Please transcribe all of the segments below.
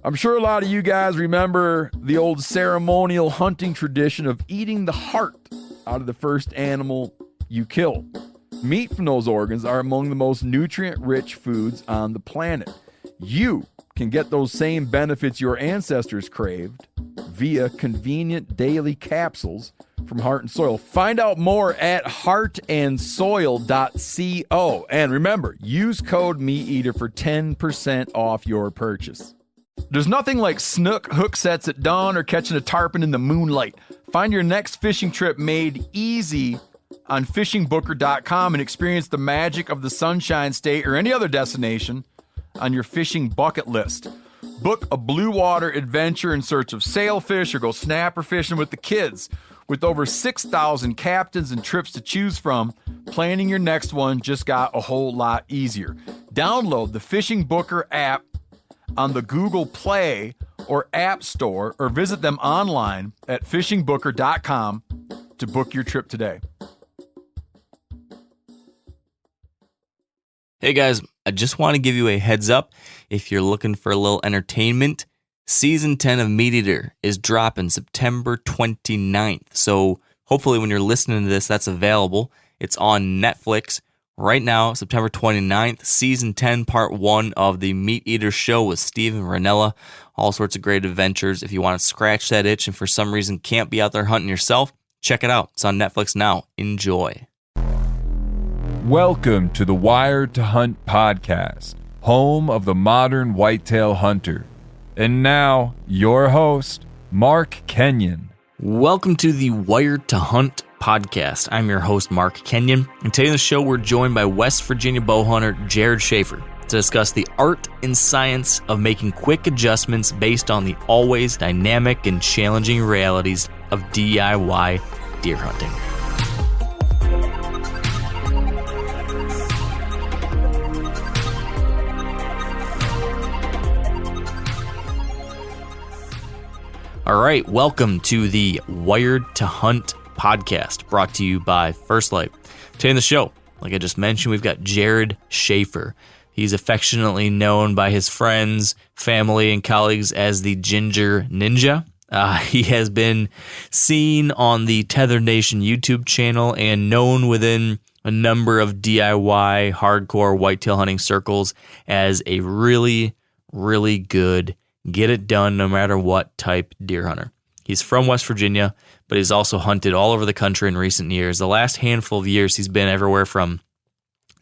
I'm sure a lot of you guys remember the old ceremonial hunting tradition of eating the heart out of the first animal you kill. Meat from those organs are among the most nutrient-rich foods on the planet. You can get those same benefits your ancestors craved via convenient daily capsules from Heart and Soil. Find out more at heartandsoil.co. And remember, use code MeatEater for 10% off your purchase. There's nothing like snook hook sets at dawn or catching a tarpon in the moonlight. Find your next fishing trip made easy on fishingbooker.com and experience the magic of the Sunshine State or any other destination on your fishing bucket list. Book a blue water adventure in search of sailfish or go snapper fishing with the kids. With over 6,000 captains and trips to choose from, planning your next one just got a whole lot easier. Download the Fishing Booker app on the Google Play or App Store or visit them online at fishingbooker.com to book your trip today. Hey guys, I just want to give you a heads up. If you're looking for a little entertainment, Season 10 of Meat Eater is dropping September 29th. So hopefully when you're listening to this, that's available. It's on Netflix right now, September 29th. Season 10, Part 1 of the Meat Eater show with Steve and Ranella. All sorts of great adventures. If you want to scratch that itch and for some reason can't be out there hunting yourself, check it out. It's on Netflix now. Enjoy. Welcome to the Wired to Hunt podcast, home of the modern whitetail hunter. And now, your host, Mark Kenyon. Welcome to the Wired to Hunt podcast. I'm your host, Mark Kenyon. And today on the show, we're joined by West Virginia bowhunter Jared Shaffer to discuss the art and science of making quick adjustments based on the always dynamic and challenging realities of DIY deer hunting. All right, welcome to the Wired to Hunt podcast, brought to you by First Light. Today on the show, like I just mentioned, we've got Jared Shaffer. He's affectionately known by his friends, family, and colleagues as the Ginger Ninja. He has been seen on the Tethered Nation YouTube channel and known within a number of DIY hardcore whitetail hunting circles as a really, really good get it done no matter what type deer hunter. He's from West Virginia, but he's also hunted all over the country in recent years. The last handful of years, he's been everywhere from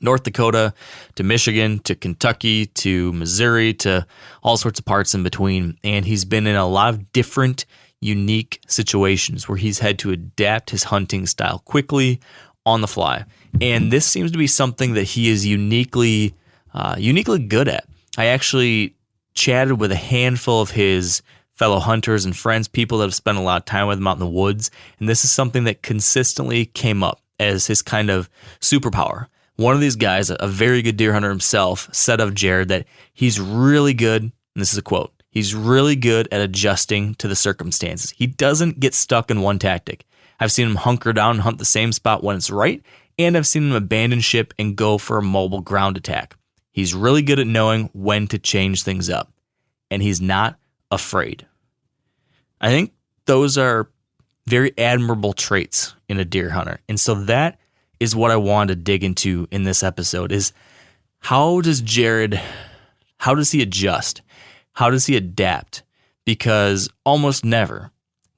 North Dakota to Michigan to Kentucky to Missouri to all sorts of parts in between. And he's been in a lot of different, unique situations where he's had to adapt his hunting style quickly on the fly. And this seems to be something that he is uniquely good at. I actually chatted with a handful of his fellow hunters and friends, people that have spent a lot of time with him out in the woods, and this is something that consistently came up as his kind of superpower. One of these guys, a very good deer hunter himself, said of Jared that he's really good, and this is a quote, he's really good at adjusting to the circumstances. He doesn't get stuck in one tactic. I've seen him hunker down and hunt the same spot when it's right, and I've seen him abandon ship and go for a mobile ground attack. He's really good at knowing when to change things up, and he's not afraid. I think those are very admirable traits in a deer hunter. And so that is what I wanted to dig into in this episode is how does he adjust? How does he adapt? Because almost never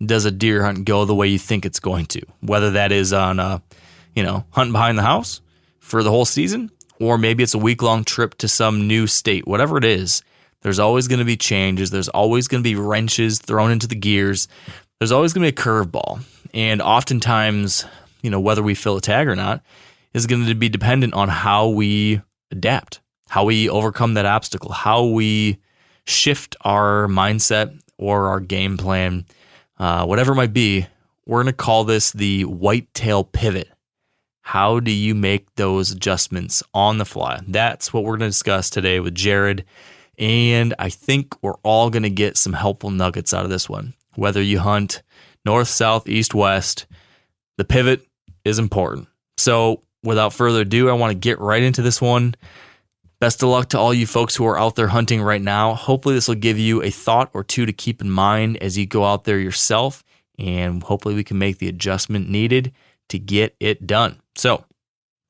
does a deer hunt go the way you think it's going to, whether that is on hunting behind the house for the whole season, or maybe it's a week-long trip to some new state. Whatever it is, there's always going to be changes. There's always going to be wrenches thrown into the gears. There's always going to be a curveball. And oftentimes, whether we fill a tag or not, is going to be dependent on how we adapt, how we overcome that obstacle, how we shift our mindset or our game plan, whatever it might be. We're going to call this the whitetail pivot. How do you make those adjustments on the fly? That's what we're going to discuss today with Jared. And I think we're all going to get some helpful nuggets out of this one. Whether you hunt north, south, east, west, the pivot is important. So without further ado, I want to get right into this one. Best of luck to all you folks who are out there hunting right now. Hopefully this will give you a thought or two to keep in mind as you go out there yourself, and hopefully we can make the adjustment needed to get it done. So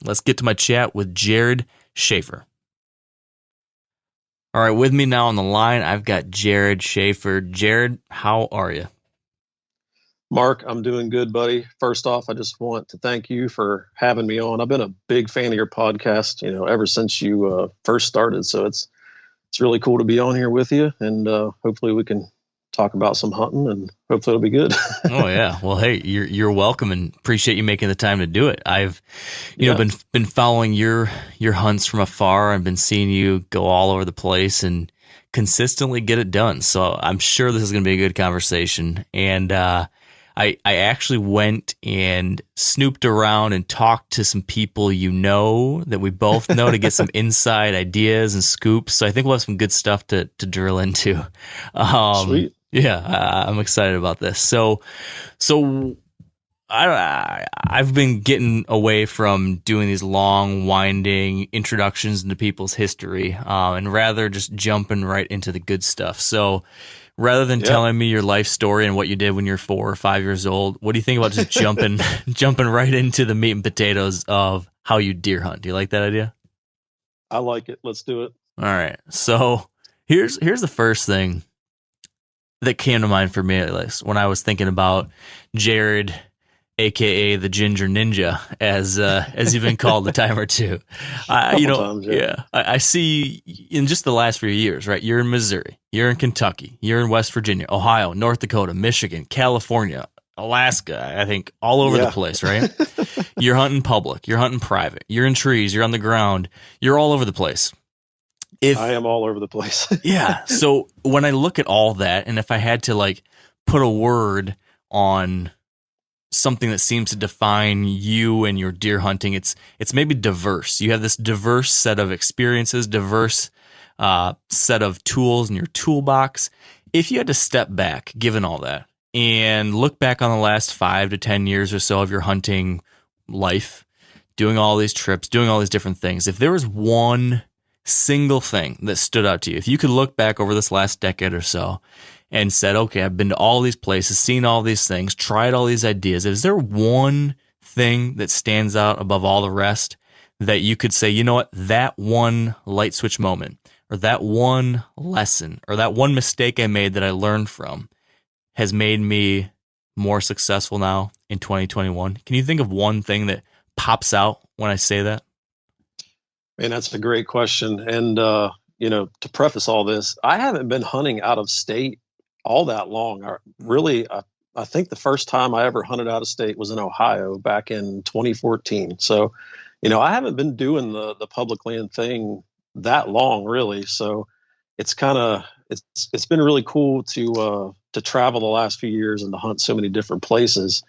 let's get to my chat with Jared Shaffer. All right, with me now on the line, I've got Jared Shaffer. Jared, how are you? Mark, I'm doing good, buddy. First off, I just want to thank you for having me on. I've been a big fan of your podcast, ever since you first started. So it's really cool to be on here with you, and hopefully we can talk about some hunting, and hopefully it'll be good. Oh yeah. Well, hey, you're welcome, and appreciate you making the time to do it. I've been following your hunts from afar. I've been seeing you go all over the place and consistently get it done. So I'm sure this is going to be a good conversation. And I actually went and snooped around and talked to some people that we both know to get some inside ideas and scoops. So I think we'll have some good stuff to drill into. Sweet. Yeah, I'm excited about this. So I've been getting away from doing these long, winding introductions into people's history, and rather just jumping right into the good stuff. So rather than telling me your life story and what you did when you're 4 or 5 years old, what do you think about just jumping right into the meat and potatoes of how you deer hunt? Do you like that idea? I like it. Let's do it. All right. So here's the first thing that came to mind for me, at least, when I was thinking about Jared, aka the Ginger Ninja, as you've been called a time or two. I see in just the last few years, right? You're in Missouri, you're in Kentucky, you're in West Virginia, Ohio, North Dakota, Michigan, California, Alaska. I think all over the place, right? You're hunting public, you're hunting private, you're in trees, you're on the ground, you're all over the place. I am all over the place. Yeah. So when I look at all that, and if I had to put a word on something that seems to define you and your deer hunting, it's maybe diverse. You have this diverse set of experiences, diverse set of tools in your toolbox. If you had to step back, given all that, and look back on the last 5 to 10 years or so of your hunting life, doing all these trips, doing all these different things, if there was one single thing that stood out to you, if you could look back over this last decade or so and said, okay, I've been to all these places, seen all these things, tried all these ideas, is there one thing that stands out above all the rest that you could say, you know what, that one light switch moment, or that one lesson, or that one mistake I made that I learned from has made me more successful now in 2021? Can you think of one thing that pops out when I say that? Man, that's a great question. And, to preface all this, I haven't been hunting out of state all that long. I think the first time I ever hunted out of state was in Ohio back in 2014. So, I haven't been doing the public land thing that long, really. So it's been really cool to travel the last few years and to hunt so many different places.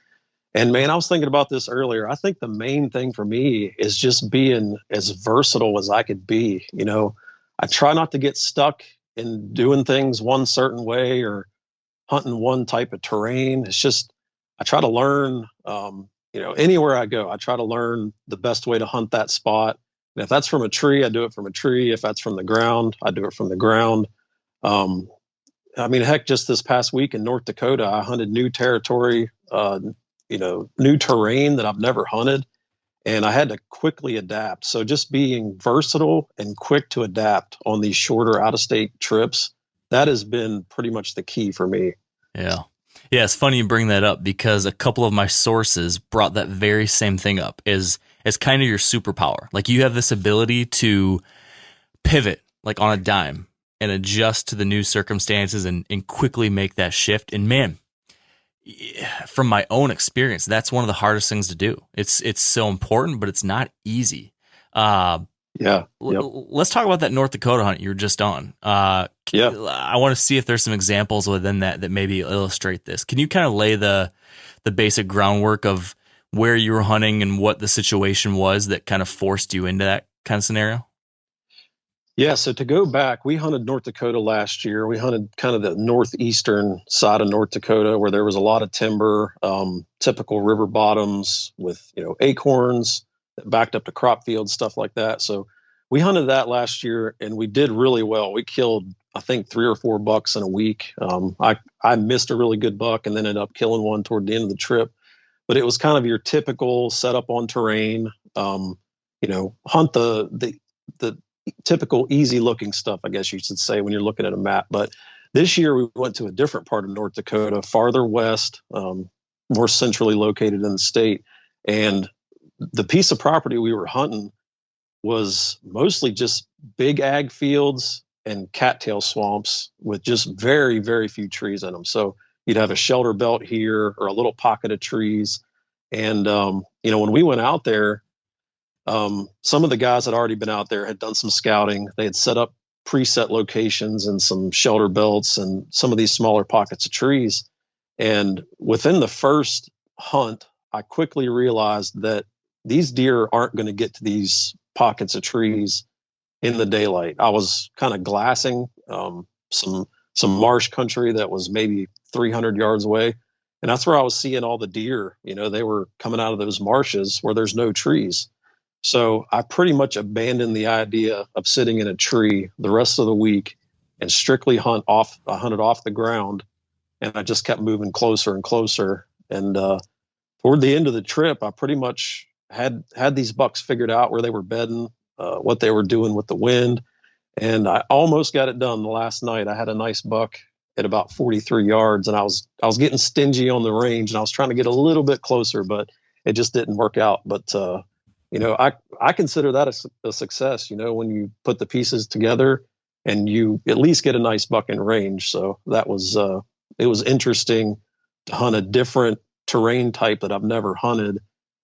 And man, I was thinking about this earlier. I think the main thing for me is just being as versatile as I could be. I try not to get stuck in doing things one certain way or hunting one type of terrain. It's just, I try to learn, anywhere I go, I try to learn the best way to hunt that spot. And if that's from a tree, I do it from a tree. If that's from the ground, I do it from the ground. Heck, just this past week in North Dakota, I hunted new territory, new terrain that I've never hunted, and I had to quickly adapt. So just being versatile and quick to adapt on these shorter out-of-state trips, that has been pretty much the key for me. Yeah. Yeah, it's funny you bring that up because a couple of my sources brought that very same thing up as kind of your superpower. Like you have this ability to pivot on a dime and adjust to the new circumstances and quickly make that shift. And man, from my own experience, that's one of the hardest things to do. It's so important, but it's not easy. Let's talk about that North Dakota hunt you were just on. I want to see if there's some examples within that maybe illustrate this. Can you kind of lay the basic groundwork of where you were hunting and what the situation was that kind of forced you into that kind of scenario? Yeah, so to go back, we hunted North Dakota last year. We hunted kind of the northeastern side of North Dakota where there was a lot of timber, typical river bottoms with, acorns that backed up to crop fields, stuff like that. So we hunted that last year and we did really well. We killed, I think, 3 or 4 bucks in a week. I missed a really good buck and then ended up killing one toward the end of the trip. But it was kind of your typical setup on terrain, hunt the typical easy looking stuff, I guess you should say, when you're looking at a map. But this year we went to a different part of North Dakota, farther west, more centrally located in the state. And the piece of property we were hunting was mostly just big ag fields and cattail swamps with just very, very few trees in them. So you'd have a shelter belt here or a little pocket of trees. And, when we went out there, some of the guys had already been out there, had done some scouting. They had set up preset locations and some shelter belts and some of these smaller pockets of trees. And within the first hunt, I quickly realized that these deer aren't going to get to these pockets of trees in the daylight. I was kind of glassing some marsh country that was maybe 300 yards away. And that's where I was seeing all the deer. They were coming out of those marshes where there's no trees. So I pretty much abandoned the idea of sitting in a tree the rest of the week and strictly hunted off the ground. And I just kept moving closer and closer. And toward the end of the trip, I pretty much had these bucks figured out where they were bedding, what they were doing with the wind. And I almost got it done the last night. I had a nice buck at about 43 yards, and I was getting stingy on the range, and I was trying to get a little bit closer, but it just didn't work out. But I consider that a success. When you put the pieces together and you at least get a nice buck in range. So that was it was interesting to hunt a different terrain type that I've never hunted,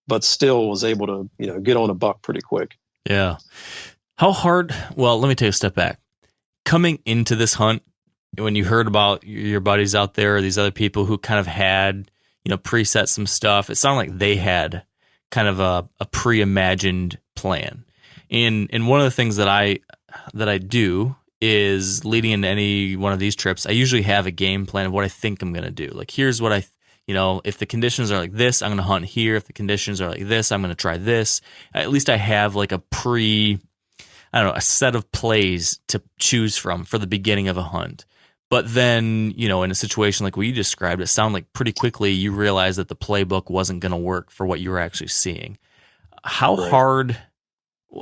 but still was able to get on a buck pretty quick. Yeah. How hard? Well, let me take a step back. Coming into this hunt, when you heard about your buddies out there, or these other people who kind of had, preset some stuff, it sounded like they had kind of a pre-imagined plan. And one of the things that I do is leading into any one of these trips, I usually have a game plan of what I think I'm going to do. Like, here's what if the conditions are like this, I'm going to hunt here. If the conditions are like this, I'm going to try this. At least I have like a set of plays to choose from for the beginning of a hunt. But then, in a situation like what you described, it sounded like pretty quickly you realized that the playbook wasn't going to work for what you were actually seeing. How hard,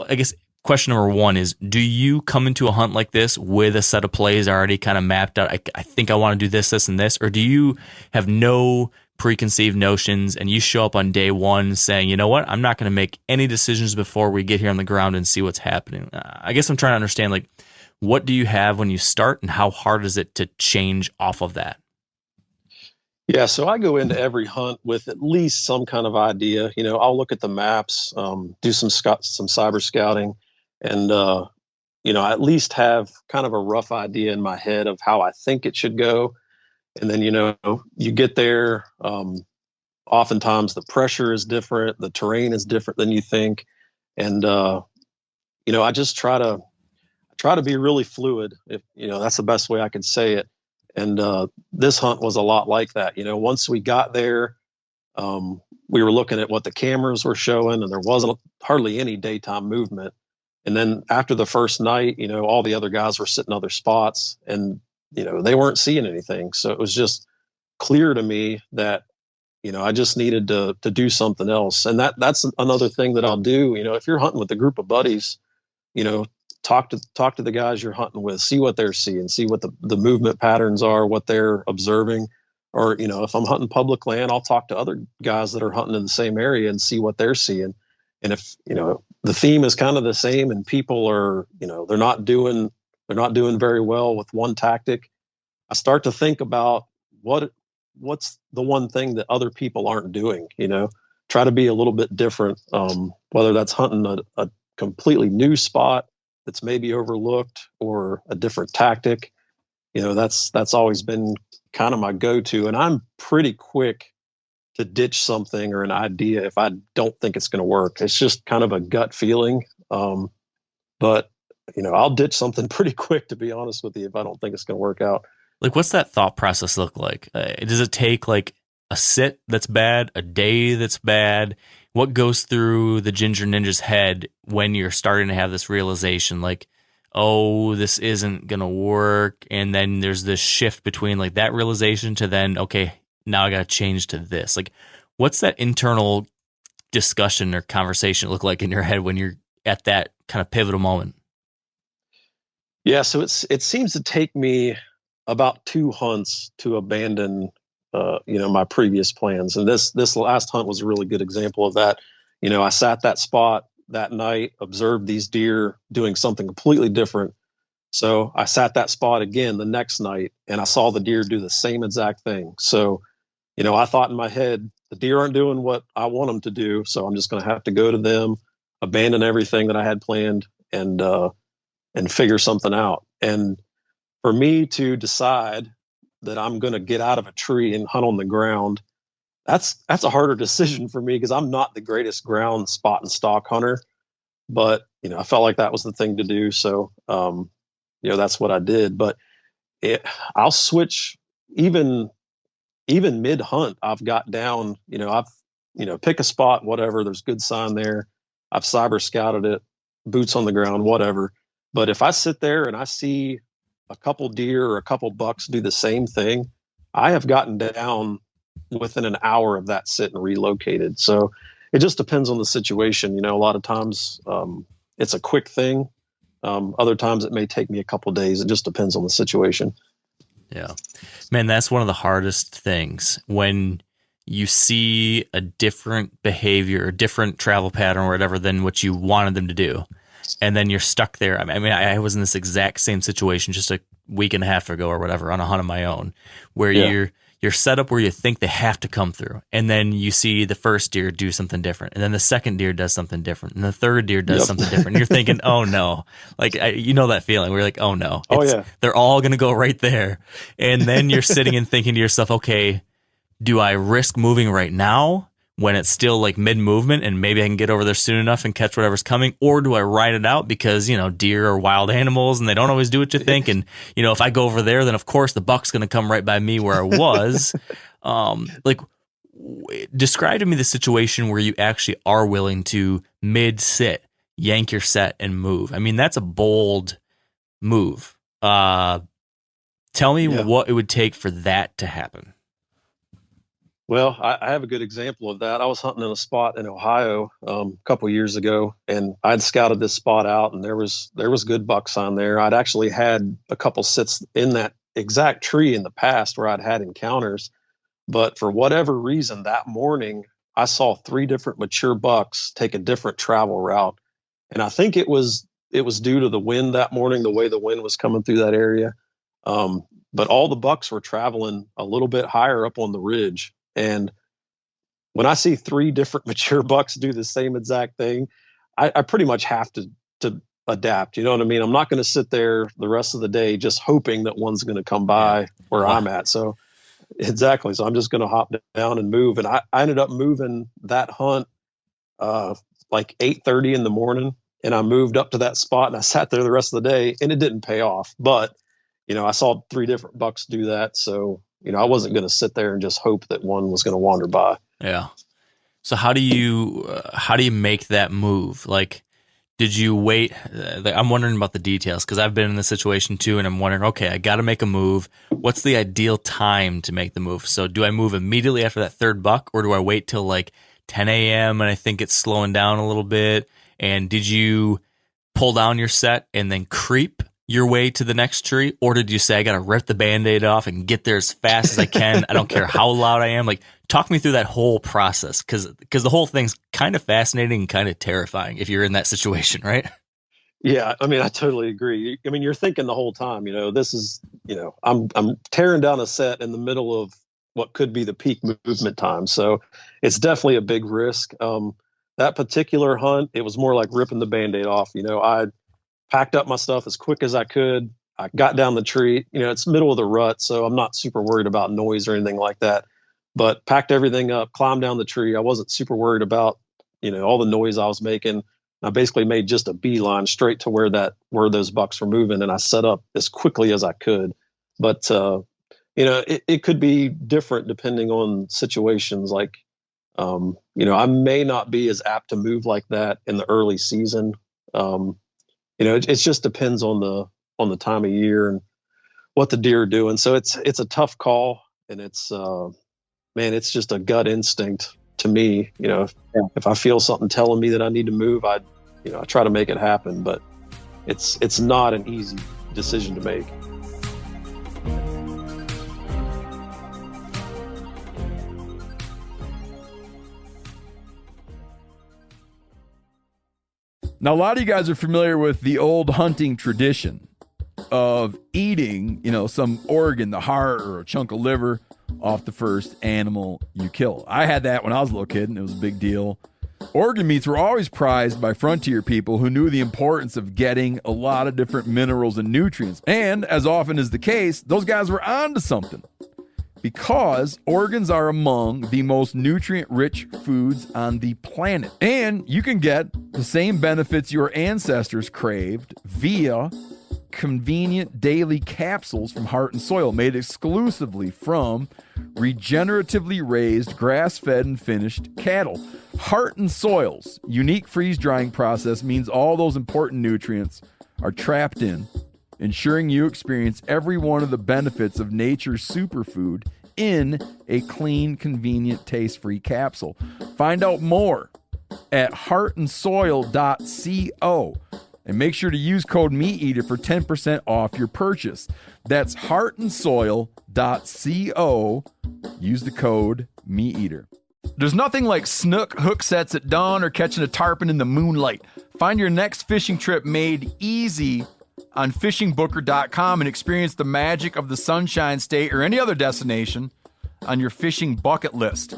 I guess question number one is, do you come into a hunt like this with a set of plays already kind of mapped out? I think I want to do this, this, and this. Or do you have no preconceived notions and you show up on day one saying, you know what, I'm not going to make any decisions before we get here on the ground and see what's happening? I guess I'm trying to understand, like, what do you have when you start, and how hard is it to change off of that? Yeah, so I go into every hunt with at least some kind of idea. I'll look at the maps, do some cyber scouting, and I at least have kind of a rough idea in my head of how I think it should go. And then you get there. Oftentimes the pressure is different, the terrain is different than you think, and I just try to be really fluid, if that's the best way I can say it. And this hunt was a lot like that. Once we got there, we were looking at what the cameras were showing, and there wasn't hardly any daytime movement. And then after the first night, all the other guys were sitting other spots, and they weren't seeing anything. So it was just clear to me that I just needed to do something else. And that's another thing that I'll do. If you're hunting with a group of buddies, talk to the guys you're hunting with, see what they're seeing, see what the movement patterns are, what they're observing. Or, if I'm hunting public land, I'll talk to other guys that are hunting in the same area and see what they're seeing. And if, the theme is kind of the same and people are, they're not doing very well with one tactic, I start to think about what's the one thing that other people aren't doing, try to be a little bit different, whether that's hunting a completely new spot that's maybe overlooked or a different tactic. That's always been kind of my go-to. And I'm pretty quick to ditch something or an idea if I don't think it's going to work. It's just kind of a gut feeling. But I'll ditch something pretty quick, to be honest with you, if I don't think it's going to work out. Like, what's that thought process look like? Does it take like a sit that's bad, a day that's bad? what goes through the Ginger Ninja's head when you're starting to have this realization, like, oh, this isn't going to work. And then there's this shift between like that realization to then, okay, now I got to change to this. Like, what's that internal discussion or conversation look like in your head when you're at that kind of pivotal moment? Yeah. So it seems to take me about 2 hunts to abandon, my previous plans. And this last hunt was a really good example of that. I sat that spot that night, observed these deer doing something completely different. So I sat that spot again the next night and I saw the deer do the same exact thing. So, I thought in my head, the deer aren't doing what I want them to do. So I'm just going to have to go to them, abandon everything that I had planned and figure something out. And for me to decide that I'm going to get out of a tree and hunt on the ground, that's a harder decision for me because I'm not the greatest ground spot and stalk hunter, but I felt like that was the thing to do. So, that's what I did, but I'll switch even mid hunt. I've got down, pick a spot, whatever, there's good sign there. I've cyber scouted it, boots on the ground, whatever. But if I sit there and I see a couple deer or a couple bucks do the same thing, I have gotten down within an hour of that sit and relocated. So it just depends on the situation. A lot of times it's a quick thing. Other times it may take me a couple days. It just depends on the situation. Yeah, man, that's one of the hardest things when you see a different behavior or different travel pattern or whatever than what you wanted them to do. And then you're stuck there. I was in this exact same situation just a week and a half ago or whatever on a hunt of my own, where you're set up where you think they have to come through. And then you see the first deer do something different. And then the second deer does something different. And the third deer does something different. And you're thinking, oh no. Like, that feeling where you're like, oh no. They're all going to go right there. And then you're sitting and thinking to yourself, okay, do I risk moving right now when it's still like mid movement and maybe I can get over there soon enough and catch whatever's coming? Or do I ride it out because, deer are wild animals and they don't always do what you think. And, if I go over there, then of course the buck's going to come right by me where I was. Describe to me the situation where you actually are willing to mid sit, yank your set and move. I mean, that's a bold move. Tell me what it would take for that to happen. Well, I have a good example of that. I was hunting in a spot in Ohio a couple years ago, and I'd scouted this spot out, and there was good bucks on there. I'd actually had a couple sits in that exact tree in the past where I'd had encounters, but for whatever reason that morning, I saw 3 different mature bucks take a different travel route, and I think it was due to the wind that morning, the way the wind was coming through that area. But all the bucks were traveling a little bit higher up on the ridge. And when I see 3 different mature bucks do the same exact thing, I pretty much have to adapt. You know what I mean? I'm not going to sit there the rest of the day just hoping that one's going to come by where I'm at. So exactly. So I'm just going to hop down and move. And I ended up moving that hunt like 8:30 in the morning. And I moved up to that spot and I sat there the rest of the day and it didn't pay off. But, I saw 3 different bucks do that. So I wasn't going to sit there and just hope that one was going to wander by. Yeah. So how do you make that move? Like, did you wait? I'm wondering about the details because I've been in this situation too, and I'm wondering, okay, I got to make a move. What's the ideal time to make the move? So do I move immediately after that 3rd buck, or do I wait till like 10 a.m. and I think it's slowing down a little bit? And did you pull down your set and then creep your way to the next tree, or did you say I got to rip the Band-Aid off and get there as fast as I can? I don't care how loud I am. Like, talk me through that whole process because the whole thing's kind of fascinating and kind of terrifying if you're in that situation, right? Yeah, I mean, I totally agree. I mean, you're thinking the whole time, this is, I'm tearing down a set in the middle of what could be the peak movement time. So it's definitely a big risk. That particular hunt, it was more like ripping the Band-Aid off. I packed up my stuff as quick as I could. I got down the tree. It's middle of the rut, so I'm not super worried about noise or anything like that. But packed everything up, climbed down the tree. I wasn't super worried about, all the noise I was making. I basically made just a beeline straight to where those bucks were moving, and I set up as quickly as I could. But it could be different depending on situations. Like I may not be as apt to move like that in the early season. It just depends on the time of year and what the deer are doing. So it's a tough call, and it's it's just a gut instinct to me. If I feel something telling me that I need to move, I try to make it happen, but it's not an easy decision to make. Now, a lot of you guys are familiar with the old hunting tradition of eating, some organ, the heart or a chunk of liver off the first animal you kill. I had that when I was a little kid, and it was a big deal. Organ meats were always prized by frontier people who knew the importance of getting a lot of different minerals and nutrients. And as often is the case, those guys were onto something, because organs are among the most nutrient-rich foods on the planet. And you can get the same benefits your ancestors craved via convenient daily capsules from Heart and Soil, made exclusively from regeneratively raised, grass-fed, and finished cattle. Heart and Soil's unique freeze-drying process means all those important nutrients are trapped in, ensuring you experience every one of the benefits of nature's superfood in a clean, convenient, taste-free capsule. Find out more at heartandsoil.co, and make sure to use code MeatEater for 10% off your purchase. That's heartandsoil.co. Use the code MeatEater. There's nothing like snook hook sets at dawn or catching a tarpon in the moonlight. Find your next fishing trip made easy on fishingbooker.com and experience the magic of the Sunshine State or any other destination on your fishing bucket list.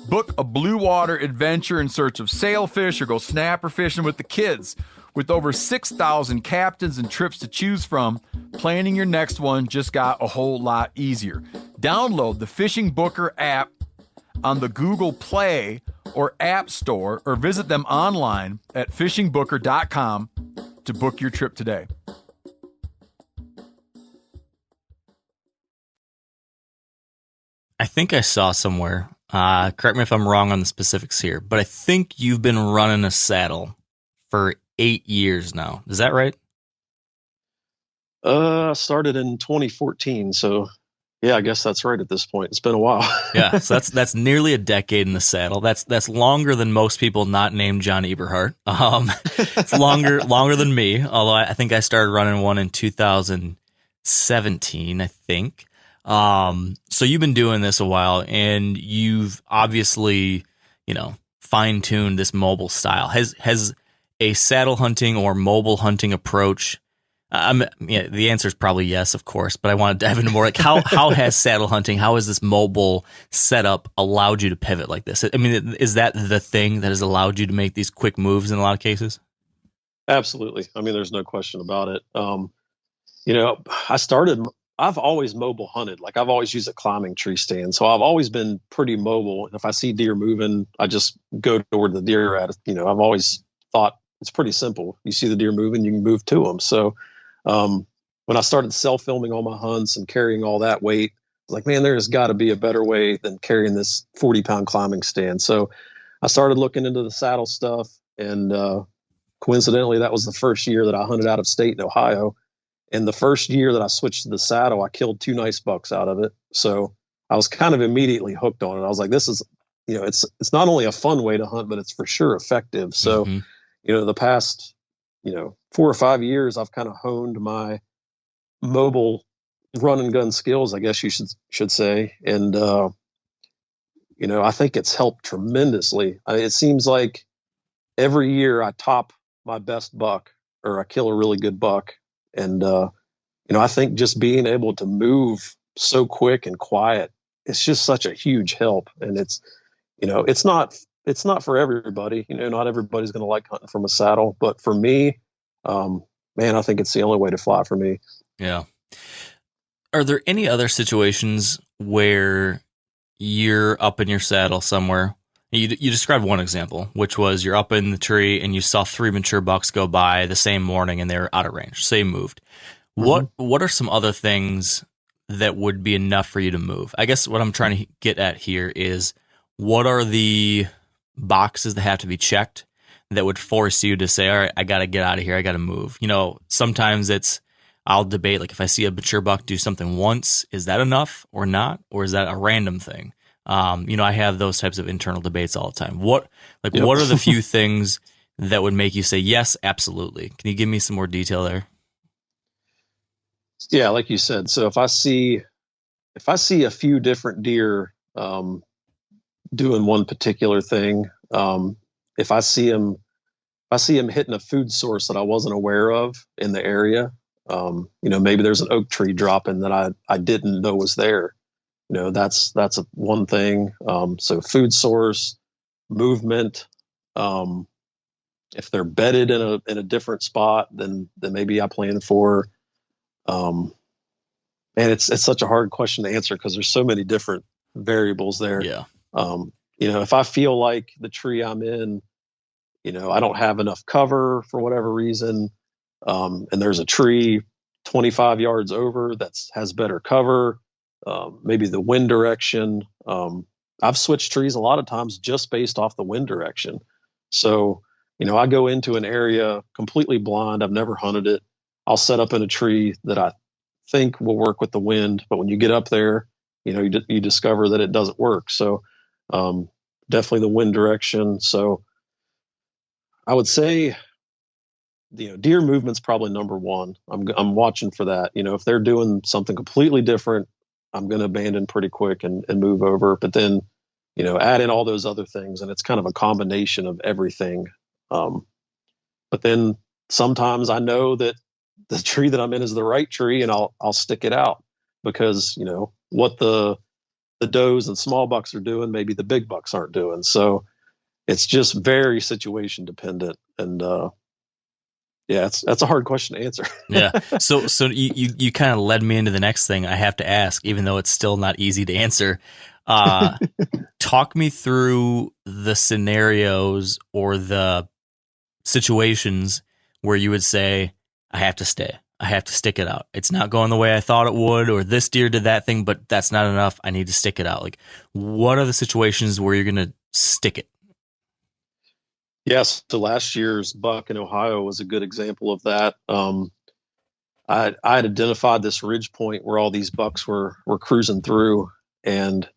Book a blue water adventure in search of sailfish or go snapper fishing with the kids. With over 6,000 captains and trips to choose from, planning your next one just got a whole lot easier. Download the Fishing Booker app on the Google Play or App Store, or visit them online at fishingbooker.com to book your trip today. I think I saw somewhere, correct me if I'm wrong on the specifics here, but I think you've been running a saddle for 8 years now. Is that right? I started in 2014, so yeah, I guess that's right at this point. It's been a while. Yeah, so that's nearly a decade in the saddle. That's longer than most people not named John Eberhart. It's longer than me, although I think I started running one in 2017, I think. So you've been doing this a while, and you've obviously, fine-tuned this mobile style. Has a saddle hunting or mobile hunting approach? The answer is probably yes, of course, but I want to dive into more. Like how has saddle hunting, how has this mobile setup allowed you to pivot like this? I mean, is that the thing that has allowed you to make these quick moves in a lot of cases? Absolutely. I mean, there's no question about it. I've always mobile hunted. Like, I've always used a climbing tree stand. So I've always been pretty mobile. And if I see deer moving, I just go to where the deer are at. I've always thought it's pretty simple. You see the deer moving, you can move to them. So when I started self-filming all my hunts and carrying all that weight, I was like, man, there's got to be a better way than carrying this 40-pound climbing stand. So I started looking into the saddle stuff. And coincidentally, that was the first year that I hunted out of state in Ohio. And the first year that I switched to the saddle, I killed 2 nice bucks out of it. So I was kind of immediately hooked on it. I was like, this is, it's not only a fun way to hunt, but it's for sure effective. So, the past, 4 or 5 years, I've kind of honed my mobile run and gun skills, I guess you should say. And, I think it's helped tremendously. It seems like every year I top my best buck, or I kill a really good buck. And, I think just being able to move so quick and quiet, it's just such a huge help. And it's not for everybody, not everybody's going to like hunting from a saddle, but for me, man, I think it's the only way to fly for me. Yeah. Are there any other situations where you're up in your saddle somewhere? You described one example, which was you're up in the tree and you saw 3 mature bucks go by the same morning and they were out of range. So you moved. Mm-hmm. What are some other things that would be enough for you to move? I guess what I'm trying to get at here is, what are the boxes that have to be checked that would force you to say, all right, I got to get out of here. I got to move. Sometimes I'll debate, like if I see a mature buck do something once, is that enough or not? Or is that a random thing? I have those types of internal debates all the time. What are the few things that would make you say, yes, absolutely? Can you give me some more detail there? Yeah, like you said. So if I see a few different deer doing one particular thing, if I see him hitting a food source that I wasn't aware of in the area, maybe there's an oak tree dropping that I didn't know was there. That's one thing. So food source, movement. If they're bedded in a different spot than maybe I planned for. And it's such a hard question to answer because there's so many different variables there. Yeah. If I feel like the tree I'm in, I don't have enough cover for whatever reason, and there's a tree 25 yards over that has better cover, maybe the wind direction. I've switched trees a lot of times just based off the wind direction. So, I go into an area completely blind. I've never hunted it. I'll set up in a tree that I think will work with the wind, but when you get up there, you discover that it doesn't work. So, definitely the wind direction. So I would say, deer movement's probably number one. I'm watching for that. If they're doing something completely different, I'm going to abandon pretty quick and move over. But then, add in all those other things, and it's kind of a combination of everything. But then sometimes I know that the tree that I'm in is the right tree, and I'll stick it out because what the does and small bucks are doing, maybe the big bucks aren't doing. So it's just very situation dependent, and that's a hard question to answer. Yeah. So you kind of led me into the next thing I have to ask, even though it's still not easy to answer. Talk me through the scenarios or the situations where you would say, I have to stay. I have to stick it out. It's not going the way I thought it would, or this deer did that thing, but that's not enough. I need to stick it out. Like, what are the situations where you're going to stick it? Yes. So last year's buck in Ohio was a good example of that. I had identified this ridge point where all these bucks were cruising through, and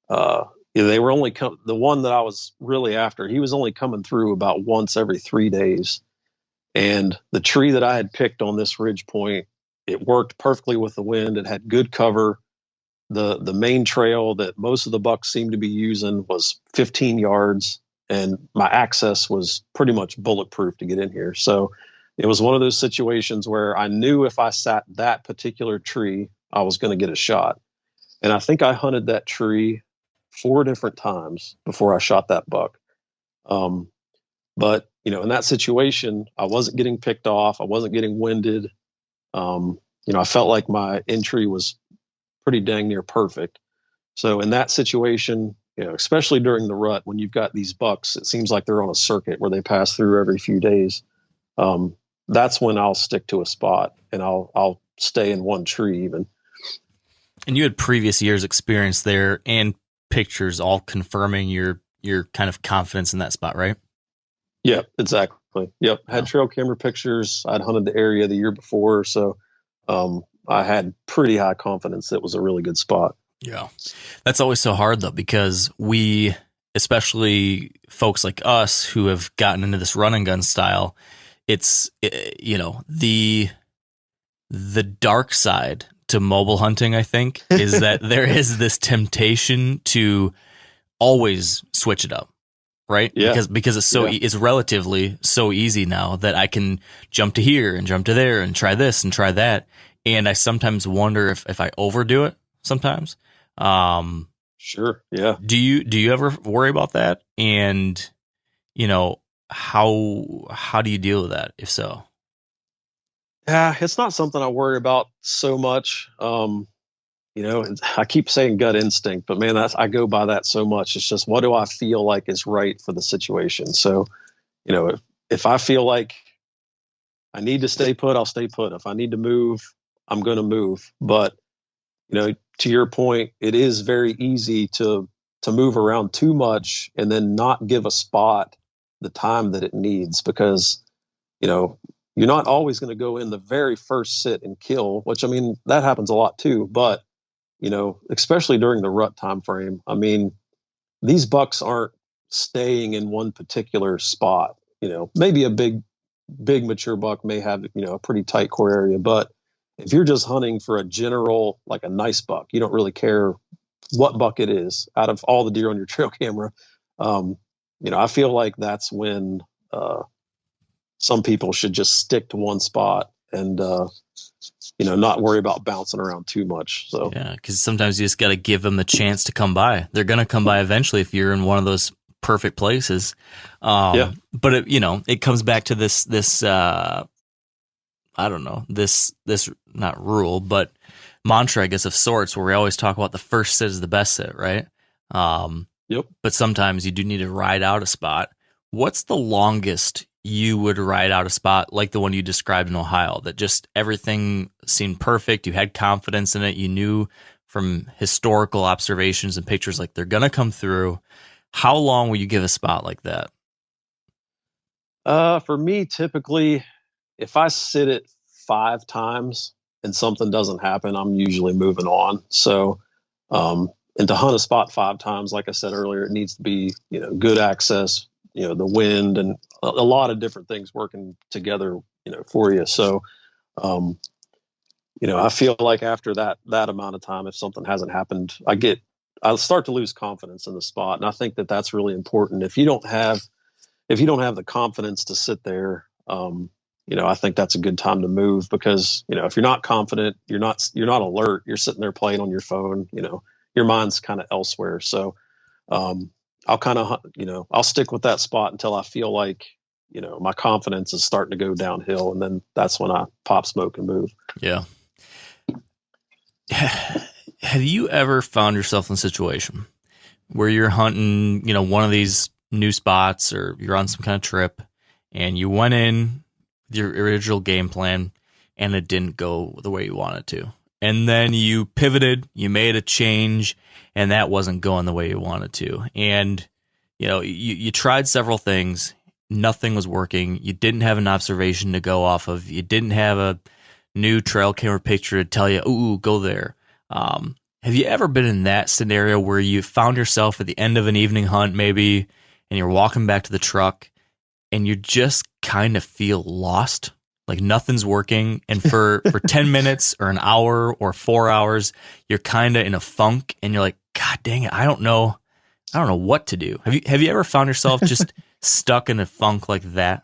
they were only the one that I was really after. He was only coming through about once every 3 days, and the tree that I had picked on this ridge point, it worked perfectly with the wind. It had good cover. The main trail that most of the bucks seemed to be using was 15 yards. And my access was pretty much bulletproof to get in here. So it was one of those situations where I knew if I sat that particular tree, I was going to get a shot. And I think I hunted that tree 4 different times before I shot that buck. But, in that situation, I wasn't getting picked off. I wasn't getting winded. I felt like my entry was pretty dang near perfect. So in that situation, especially during the rut, when you've got these bucks, it seems like they're on a circuit where they pass through every few days. That's when I'll stick to a spot and I'll stay in one tree even. And you had previous years' experience there and pictures all confirming your kind of confidence in that spot, right? Yep, exactly. Yep. Had trail camera pictures. I'd hunted the area the year before. So I had pretty high confidence it was a really good spot. Yeah. That's always so hard though, because we, especially folks like us who have gotten into this run and gun style, it's, the dark side to mobile hunting, I think, is that there is this temptation to always switch it up. Right? Yeah. Because it's it's relatively so easy now that I can jump to here and jump to there and try this and try that. And I sometimes wonder if I overdo it sometimes. Sure. Yeah. Do you ever worry about that? And, how do you deal with that, if so? Yeah, it's not something I worry about so much. I keep saying gut instinct, but man, I go by that so much. It's just, what do I feel like is right for the situation? So, if I feel like I need to stay put, I'll stay put. If I need to move, I'm going to move. But, to your point, it is very easy to to move around too much and then not give a spot the time that it needs, because, you know, you're not always going to go in the very first sit and kill, which, I mean, that happens a lot too. But, you know, especially during the rut time frame, I mean, these bucks aren't staying in one particular spot. You know, maybe a big mature buck may have, you know, a pretty tight core area, but if you're just hunting for a general, like a nice buck, you don't really care what buck it is out of all the deer on your trail camera. You know, I feel like that's when some people should just stick to one spot and, you know, not worry about bouncing around too much. So, yeah, because sometimes you just got to give them a chance to come by. They're going to come by eventually if you're in one of those perfect places. Yeah. But it, you know, it comes back to this I don't know, this not rule, but mantra, I guess, of sorts, where we always talk about the first sit is the best sit, right? Yep. But sometimes you do need to ride out a spot. What's the longest you would ride out a spot like the one you described in Ohio, that just everything seemed perfect, you had confidence in it, you knew from historical observations and pictures like they're going to come through? How long will you give a spot like that? For me, typically, if I sit it 5 times and something doesn't happen, I'm usually moving on. So, and to hunt a spot 5 times, like I said earlier, it needs to be, you know, good access, you know, the wind and a lot of different things working together, you know, for you. So, you know, I feel like after that amount of time, if something hasn't happened, I'll start to lose confidence in the spot. And I think that that's really important. If you don't have the confidence to sit there, you know, I think that's a good time to move, because, you know, if you're not confident, you're not alert, you're sitting there playing on your phone, you know, your mind's kind of elsewhere. So, I'll kind of, you know, I'll stick with that spot until I feel like, you know, my confidence is starting to go downhill. And then that's when I pop smoke and move. Yeah. Have you ever found yourself in a situation where you're hunting, you know, one of these new spots, or you're on some kind of trip and you went in with your original game plan and it didn't go the way you wanted to? And then you pivoted, you made a change, and that wasn't going the way you wanted to. And, you know, you tried several things, nothing was working. You didn't have an observation to go off of. You didn't have a new trail camera picture to tell you, ooh, go there. Have you ever been in that scenario where you found yourself at the end of an evening hunt maybe, and you're walking back to the truck and you just kind of feel lost? Like nothing's working, and for 10 minutes or an hour or 4 hours, you're kind of in a funk, and you're like, God dang it, I don't know what to do. Have you ever found yourself just stuck in a funk like that?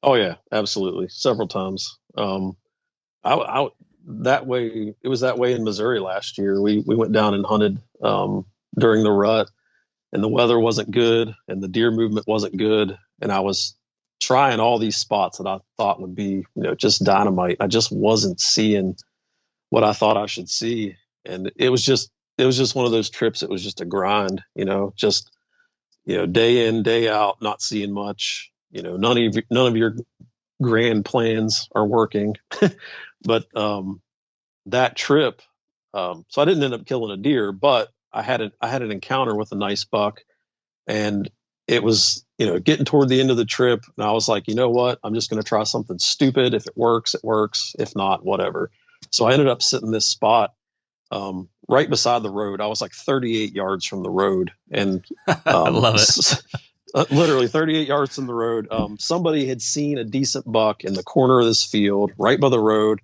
Oh yeah, absolutely. Several times. I that way, it was that way in Missouri last year. We went down and hunted during the rut, and the weather wasn't good and the deer movement wasn't good. And I was trying all these spots that I thought would be, you know, just dynamite. I just wasn't seeing what I thought I should see. And it was just one of those trips. It was just a grind, you know, just, you know, day in, day out, not seeing much, you know, none of your grand plans are working. But, that trip, so I didn't end up killing a deer, but I had an encounter with a nice buck, and it was, you know, getting toward the end of the trip, and I was like, you know what? I'm just going to try something stupid. If it works, it works. If not, whatever. So I ended up sitting this spot right beside the road. I was like 38 yards from the road, and I love it. Literally 38 yards from the road. Somebody had seen a decent buck in the corner of this field right by the road.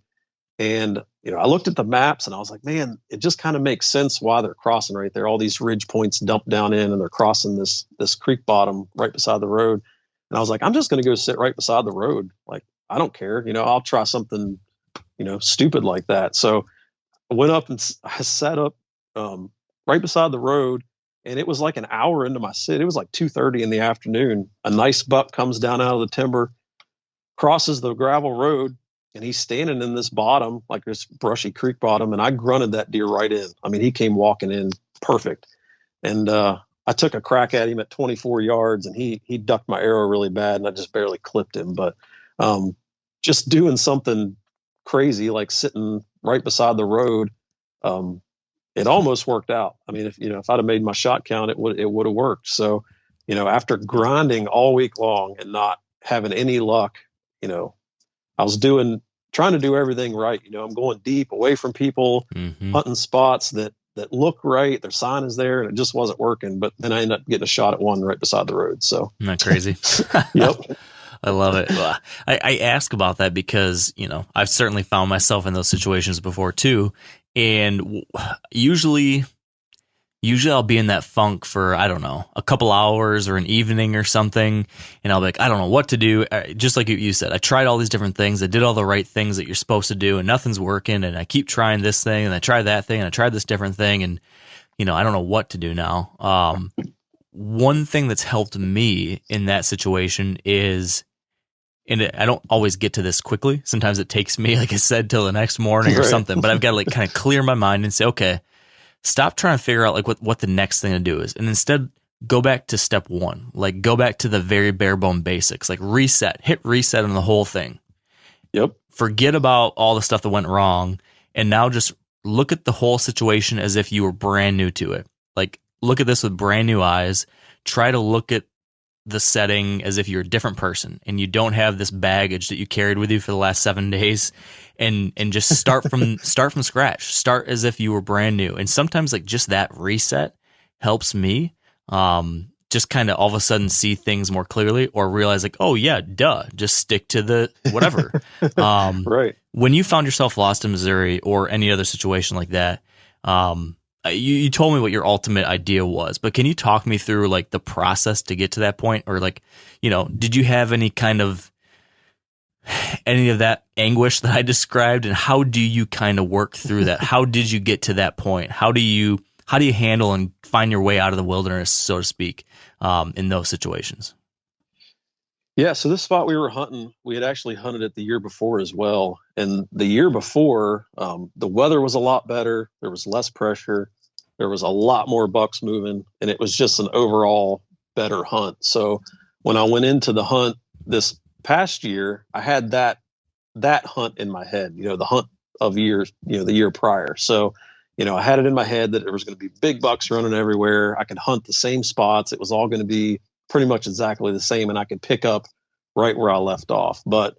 And, you know, I looked at the maps and I was like, man, it just kind of makes sense why they're crossing right there. All these ridge points dump down in, and they're crossing this creek bottom right beside the road. And I was like, I'm just going to go sit right beside the road. Like, I don't care. You know, I'll try something, you know, stupid like that. So I went up and I sat up right beside the road, and it was like an hour into my sit. It was like 2:30 in the afternoon. A nice buck comes down out of the timber, crosses the gravel road, and he's standing in this bottom, like this brushy creek bottom. And I grunted that deer right in. I mean, he came walking in perfect. And I took a crack at him at 24 yards, and he ducked my arrow really bad, and I just barely clipped him. But just doing something crazy, like sitting right beside the road, it almost worked out. I mean, if I'd have made my shot count, it would have worked. So, after grinding all week long and not having any luck, I was trying to do everything right. I'm going deep away from people, hunting spots that look right. Their sign is there, and it just wasn't working. But then I ended up getting a shot at one right beside the road. So isn't that crazy? Yep. I love it. I ask about that because, I've certainly found myself in those situations before too. And usually I'll be in that funk for, I don't know, a couple hours or an evening or something. And I'll be like, I don't know what to do. Just like you said, I tried all these different things. I did all the right things that you're supposed to do and nothing's working. And I keep trying this thing and I tried that thing and I tried this different thing. And, I don't know what to do now. One thing that's helped me in that situation is, and I don't always get to this quickly. Sometimes it takes me, like I said, till the next morning or something, but I've got to kind of clear my mind and say, okay, stop trying to figure out what the next thing to do is. And instead go back to step one, go back to the very bare bone basics, hit reset on the whole thing. Yep. Forget about all the stuff that went wrong. And now just look at the whole situation as if you were brand new to it. Look at this with brand new eyes. Try to look at the setting as if you're a different person and you don't have this baggage that you carried with you for the last 7 days, and just start from scratch. Start as if you were brand new. And sometimes just that reset helps me just kind of all of a sudden see things more clearly, or realize oh yeah, duh, just stick to the whatever. Right. When you found yourself lost in Missouri or any other situation like that, you told me what your ultimate idea was, but can you talk me through the process to get to that point? Or did you have any of that anguish that I described, and how do you kind of work through that? How did you get to that point? How do you handle and find your way out of the wilderness, so to speak, in those situations? Yeah. So this spot we were hunting, we had actually hunted it the year before as well. And the year before, the weather was a lot better. There was less pressure. There was a lot more bucks moving, and it was just an overall better hunt. So when I went into the hunt this past year, I had that hunt in my head, the hunt of years, the year prior. So, I had it in my head that there was going to be big bucks running everywhere. I could hunt the same spots. It was all going to be pretty much exactly the same, and I could pick up right where I left off. But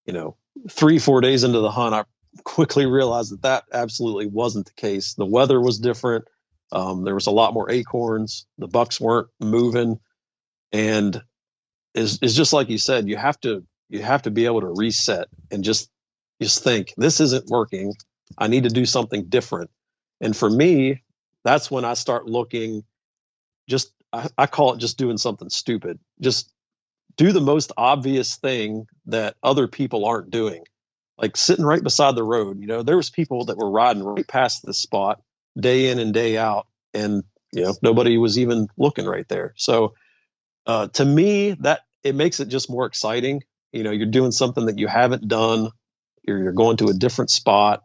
3-4 days into the hunt, I quickly realized that absolutely wasn't the case. The weather was different. There was a lot more acorns. The bucks weren't moving, and it's just like you said. You have to be able to reset and just think, this isn't working. I need to do something different. And for me, that's when I start looking. I call it just doing something stupid. Just do the most obvious thing that other people aren't doing. Sitting right beside the road, there was people that were riding right past this spot day in and day out, and nobody was even looking right there. So to me, that it makes it just more exciting. You're doing something that you haven't done. You're going to a different spot,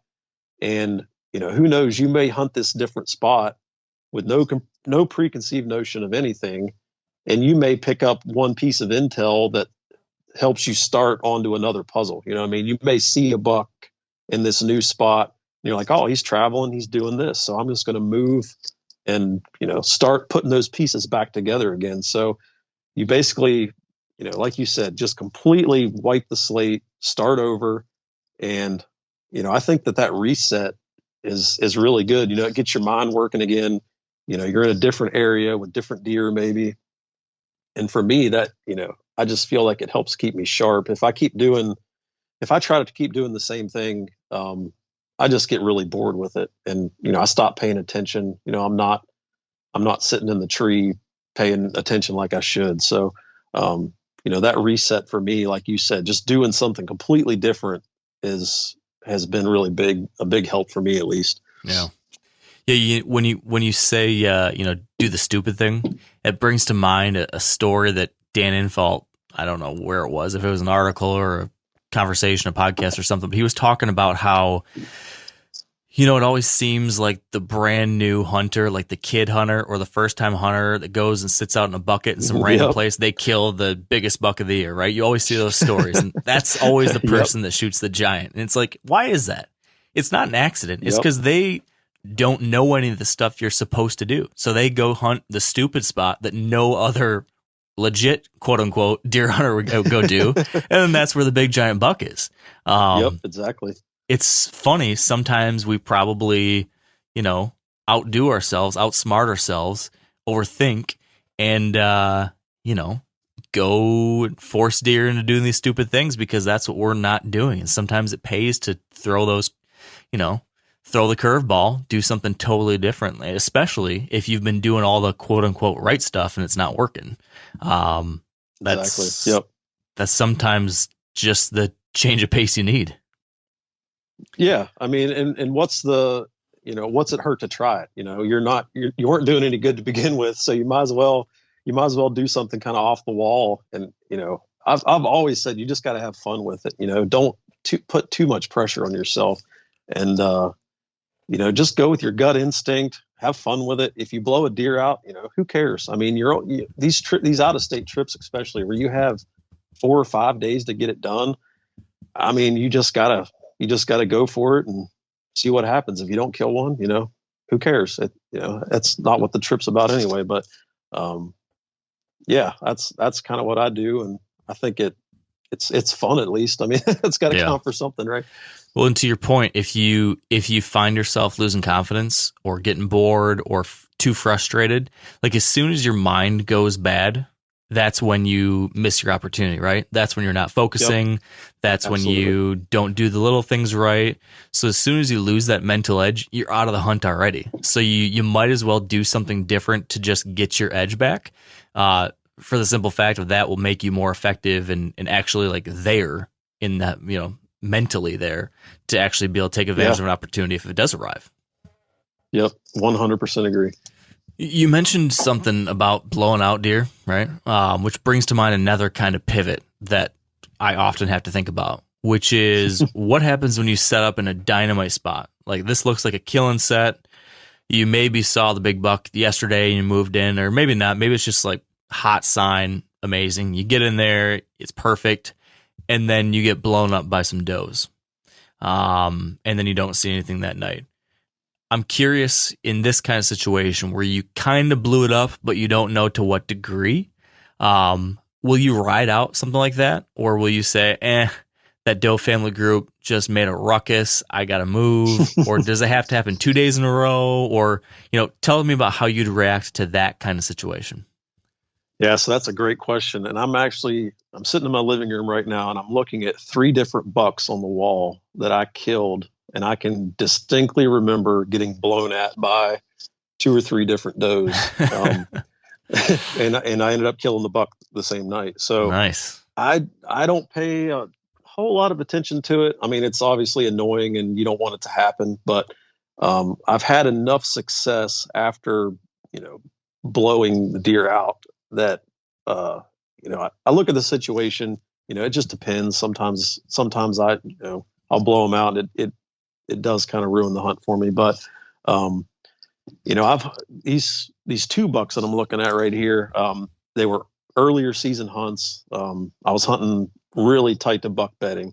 and who knows, you may hunt this different spot with no preconceived notion of anything, and you may pick up one piece of intel that helps you start onto another puzzle. You may see a buck in this new spot, and you're like, oh, he's traveling, he's doing this, so I'm just going to move and start putting those pieces back together again. So you basically, like you said, just completely wipe the slate, start over. And I think that reset is really good. It gets your mind working again. You're in a different area with different deer maybe. And for me, that, I just feel like it helps keep me sharp. If I try to keep doing the same thing, I just get really bored with it. And, I stop paying attention. I'm not sitting in the tree paying attention like I should. So, that reset for me, like you said, just doing something completely different has been really a big help for me, at least. Yeah. Yeah, when you say do the stupid thing, it brings to mind a story that Dan Infalt, I don't know where it was, if it was an article or a conversation, a podcast or something, but he was talking about how it always seems like the brand new hunter, like the kid hunter or the first time hunter that goes and sits out in a bucket in some random place, they kill the biggest buck of the year, right? You always see those stories, and that's always the person that shoots the giant. And it's like, why is that? It's not an accident. It's because they don't know any of the stuff you're supposed to do. So they go hunt the stupid spot that no other legit, quote unquote, deer hunter would go do. And then that's where the big giant buck is. Yep, exactly. It's funny. Sometimes we probably, outdo ourselves, outsmart ourselves, overthink, and, go force deer into doing these stupid things because that's what we're not doing. And sometimes it pays to throw those, throw the curveball, do something totally differently, especially if you've been doing all the quote unquote right stuff and it's not working. Exactly. Yep. That's sometimes just the change of pace you need. Yeah. I mean, and what's it hurt to try it? You weren't doing any good to begin with. So you might as well do something kind of off the wall. And, I've always said, you just got to have fun with it. Don't put too much pressure on yourself, and, just go with your gut instinct, have fun with it. If you blow a deer out, who cares? I mean, these out of state trips, especially where you have 4 or 5 days to get it done. I mean, you just gotta go for it and see what happens. If you don't kill one, who cares? That's not what the trip's about anyway, but, yeah, that's kind of what I do. And I think it's fun, at least. I mean, it's got to count for something, right? Well, and to your point, if you find yourself losing confidence or getting bored or too frustrated, like as soon as your mind goes bad, that's when you miss your opportunity, right? That's when you're not focusing. Yep. That's Absolutely. When you don't do the little things right. So as soon as you lose that mental edge, you're out of the hunt already. So you might as well do something different to just get your edge back. For the simple fact of that will make you more effective and actually like there in that, mentally there to actually be able to take advantage of an opportunity if it does arrive. Yep. 100% agree. You mentioned something about blowing out deer, right? Which brings to mind another kind of pivot that I often have to think about, which is what happens when you set up in a dynamite spot. Like this looks like a killing set. You maybe saw the big buck yesterday and you moved in, or maybe not. Maybe it's just like hot sign, amazing. You get in there, it's perfect. And then you get blown up by some does. And then you don't see anything that night. I'm curious in this kind of situation where you kind of blew it up, but you don't know to what degree. Will you ride out something like that? Or will you say, that doe family group just made a ruckus, I got to move? Or does it have to happen 2 days in a row? Or, tell me about how you'd react to that kind of situation. Yeah, so that's a great question. And I'm sitting in my living room right now and I'm looking at 3 different bucks on the wall that I killed. And I can distinctly remember getting blown at by 2 or 3 different does. And I ended up killing the buck the same night. So nice. I don't pay a whole lot of attention to it. I mean, it's obviously annoying and you don't want it to happen, but I've had enough success after, blowing the deer out that, I look at the situation, it just depends. Sometimes I'll blow them out. It does kind of ruin the hunt for me, but, I've these 2 bucks that I'm looking at right here. They were earlier season hunts. I was hunting really tight to buck bedding,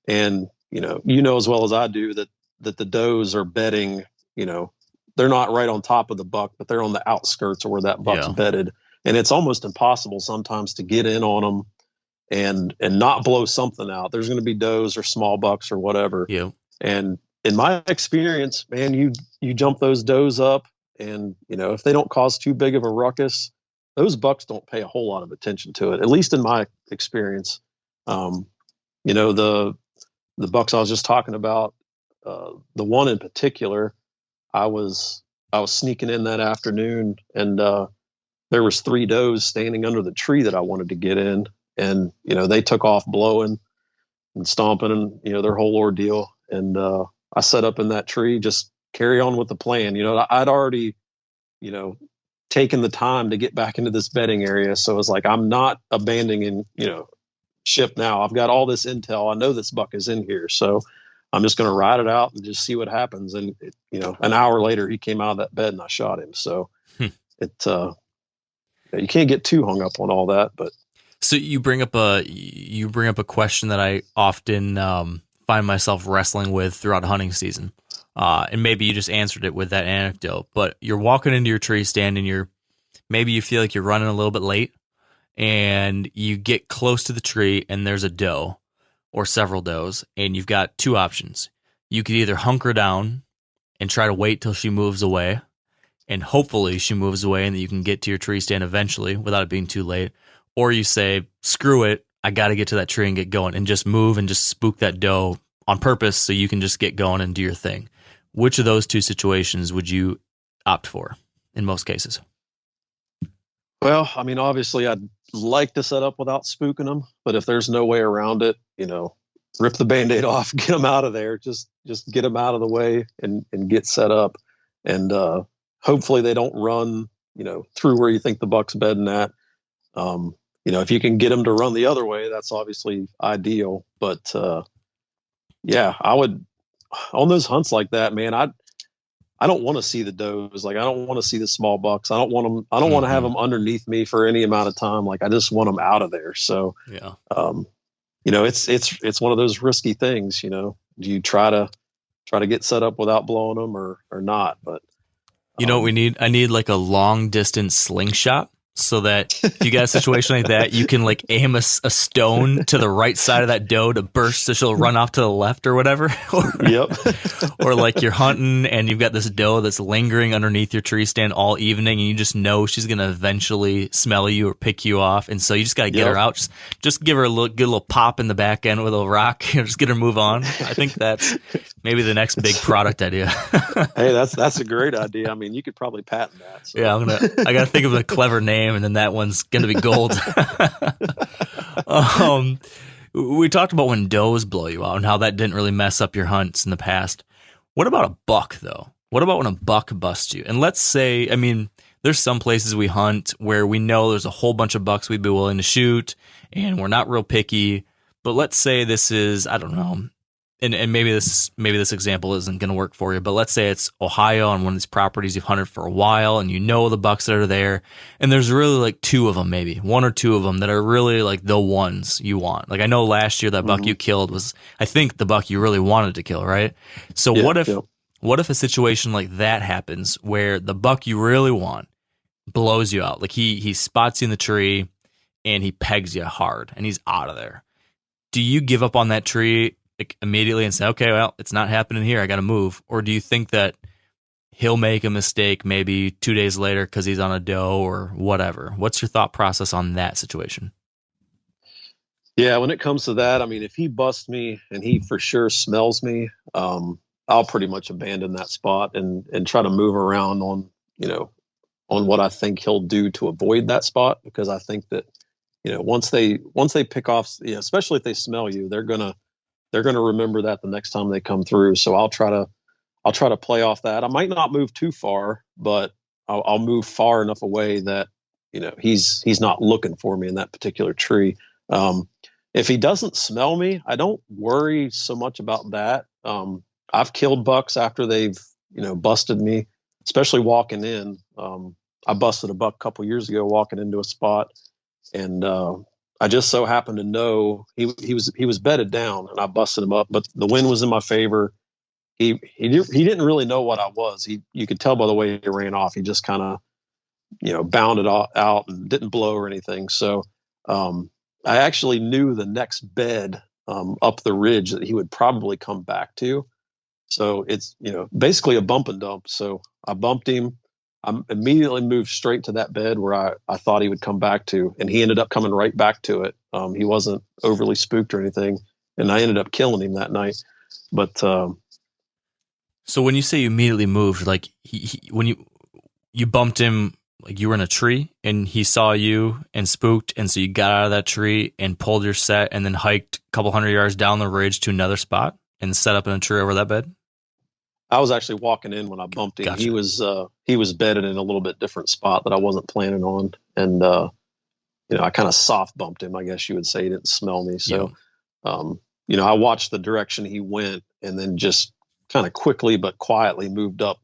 and, as well as I do that the does are bedding, they're not right on top of the buck, but they're on the outskirts of where that buck's bedded. And it's almost impossible sometimes to get in on them and not blow something out. There's going to be does or small bucks or whatever. Yeah. And in my experience, man, you jump those does up and, if they don't cause too big of a ruckus, those bucks don't pay a whole lot of attention to it, at least in my experience. The bucks I was just talking about, the one in particular, I was sneaking in that afternoon and, there was 3 does standing under the tree that I wanted to get in, and, they took off blowing and stomping and, their whole ordeal. And, I set up in that tree, just carry on with the plan. I'd already, taken the time to get back into this bedding area. So it's like, I'm not abandoning, ship now. I've got all this intel. I know this buck is in here. So I'm just going to ride it out and just see what happens. And, an hour later, he came out of that bed and I shot him. So you can't get too hung up on all that, but. So you bring up a question that I often find myself wrestling with throughout hunting season. And maybe you just answered it with that anecdote, but you're walking into your tree stand and maybe you feel like you're running a little bit late, and you get close to the tree and there's a doe or several does, and you've got two options. You could either hunker down and try to wait till she moves away, and hopefully she moves away and that you can get to your tree stand eventually without it being too late. Or you say, screw it, I got to get to that tree and get going, and just move and just spook that doe on purpose so you can just get going and do your thing. Which of those two situations would you opt for in most cases? Well, I mean, obviously I'd like to set up without spooking them, but if there's no way around it, rip the Band-Aid off, get them out of there, just get them out of the way and get set up. And hopefully they don't run, through where you think the buck's bedding at. If you can get them to run the other way, that's obviously ideal. But yeah, I would, on those hunts like that, man, I don't want to see the does. Like, I don't want to see the small bucks. I don't want them. I don't want to have them underneath me for any amount of time. Like, I just want them out of there. So, yeah. It's one of those risky things. Do you try to get set up without blowing them or not? But what we need? I need like a long distance slingshot, so that if you got a situation like that, you can like aim a stone to the right side of that doe to burst so she'll run off to the left or whatever. Yep. Or like you're hunting and you've got this doe that's lingering underneath your tree stand all evening, and you just know she's going to eventually smell you or pick you off. And so you just got to get her out. Just give her a good little pop in the back end with a rock, just get her move on. I think that's maybe the next big product idea. Hey, that's a great idea. I mean, you could probably patent that. So. Yeah, I got to think of a clever name, and then that one's going to be gold. We talked about when does blow you out and how that didn't really mess up your hunts in the past. What about a buck, though? What about when a buck busts you? And let's say, I mean, there's some places we hunt where we know there's a whole bunch of bucks we'd be willing to shoot, and we're not real picky. But let's say this is, I don't know, and maybe this example isn't going to work for you, but let's say it's Ohio on one of these properties you've hunted for a while, and you know the bucks that are there, and there's really like two of them, maybe one or two of them that are really like the ones you want. Like, I know last year that buck you killed was, I think, the buck you really wanted to kill, right? So what if a situation like that happens where the buck you really want blows you out? Like he spots you in the tree and he pegs you hard and he's out of there. Do you give up on that tree immediately and say, okay, well, it's not happening here, I got to move? Or do you think that he'll make a mistake maybe 2 days later because he's on a doe or whatever? What's your thought process on that situation? Yeah, when it comes to that, I mean, if he busts me and he for sure smells me, I'll pretty much abandon that spot and try to move around on what I think he'll do to avoid that spot, because I think that, once they pick off, especially if they smell you, they're gonna remember that the next time they come through. So I'll try to play off that. I might not move too far, but I'll move far enough away that, he's not looking for me in that particular tree. If he doesn't smell me, I don't worry so much about that. I've killed bucks after they've, busted me, especially walking in. I busted a buck a couple years ago walking into a spot, and I just so happened to know he was bedded down, and I busted him up, but the wind was in my favor. He didn't really know what I was. You could tell by the way he ran off. He just kind of, bounded out and didn't blow or anything. So I actually knew the next bed up the ridge that he would probably come back to. So it's, basically a bump and dump. So I bumped him. I immediately moved straight to that bed where I thought he would come back to, and he ended up coming right back to it. He wasn't overly spooked or anything, and I ended up killing him that night. But so when you say you immediately moved, like when you bumped him, like you were in a tree and he saw you and spooked, and so you got out of that tree and pulled your set and then hiked a couple 100 yards down the ridge to another spot and set up in a tree over that bed? I was actually walking in when I bumped him. Gotcha. He was bedded in a little bit different spot that I wasn't planning on, and I kind of soft bumped him, I guess you would say. He didn't smell me, so I watched the direction he went, and then just kind of quickly but quietly moved up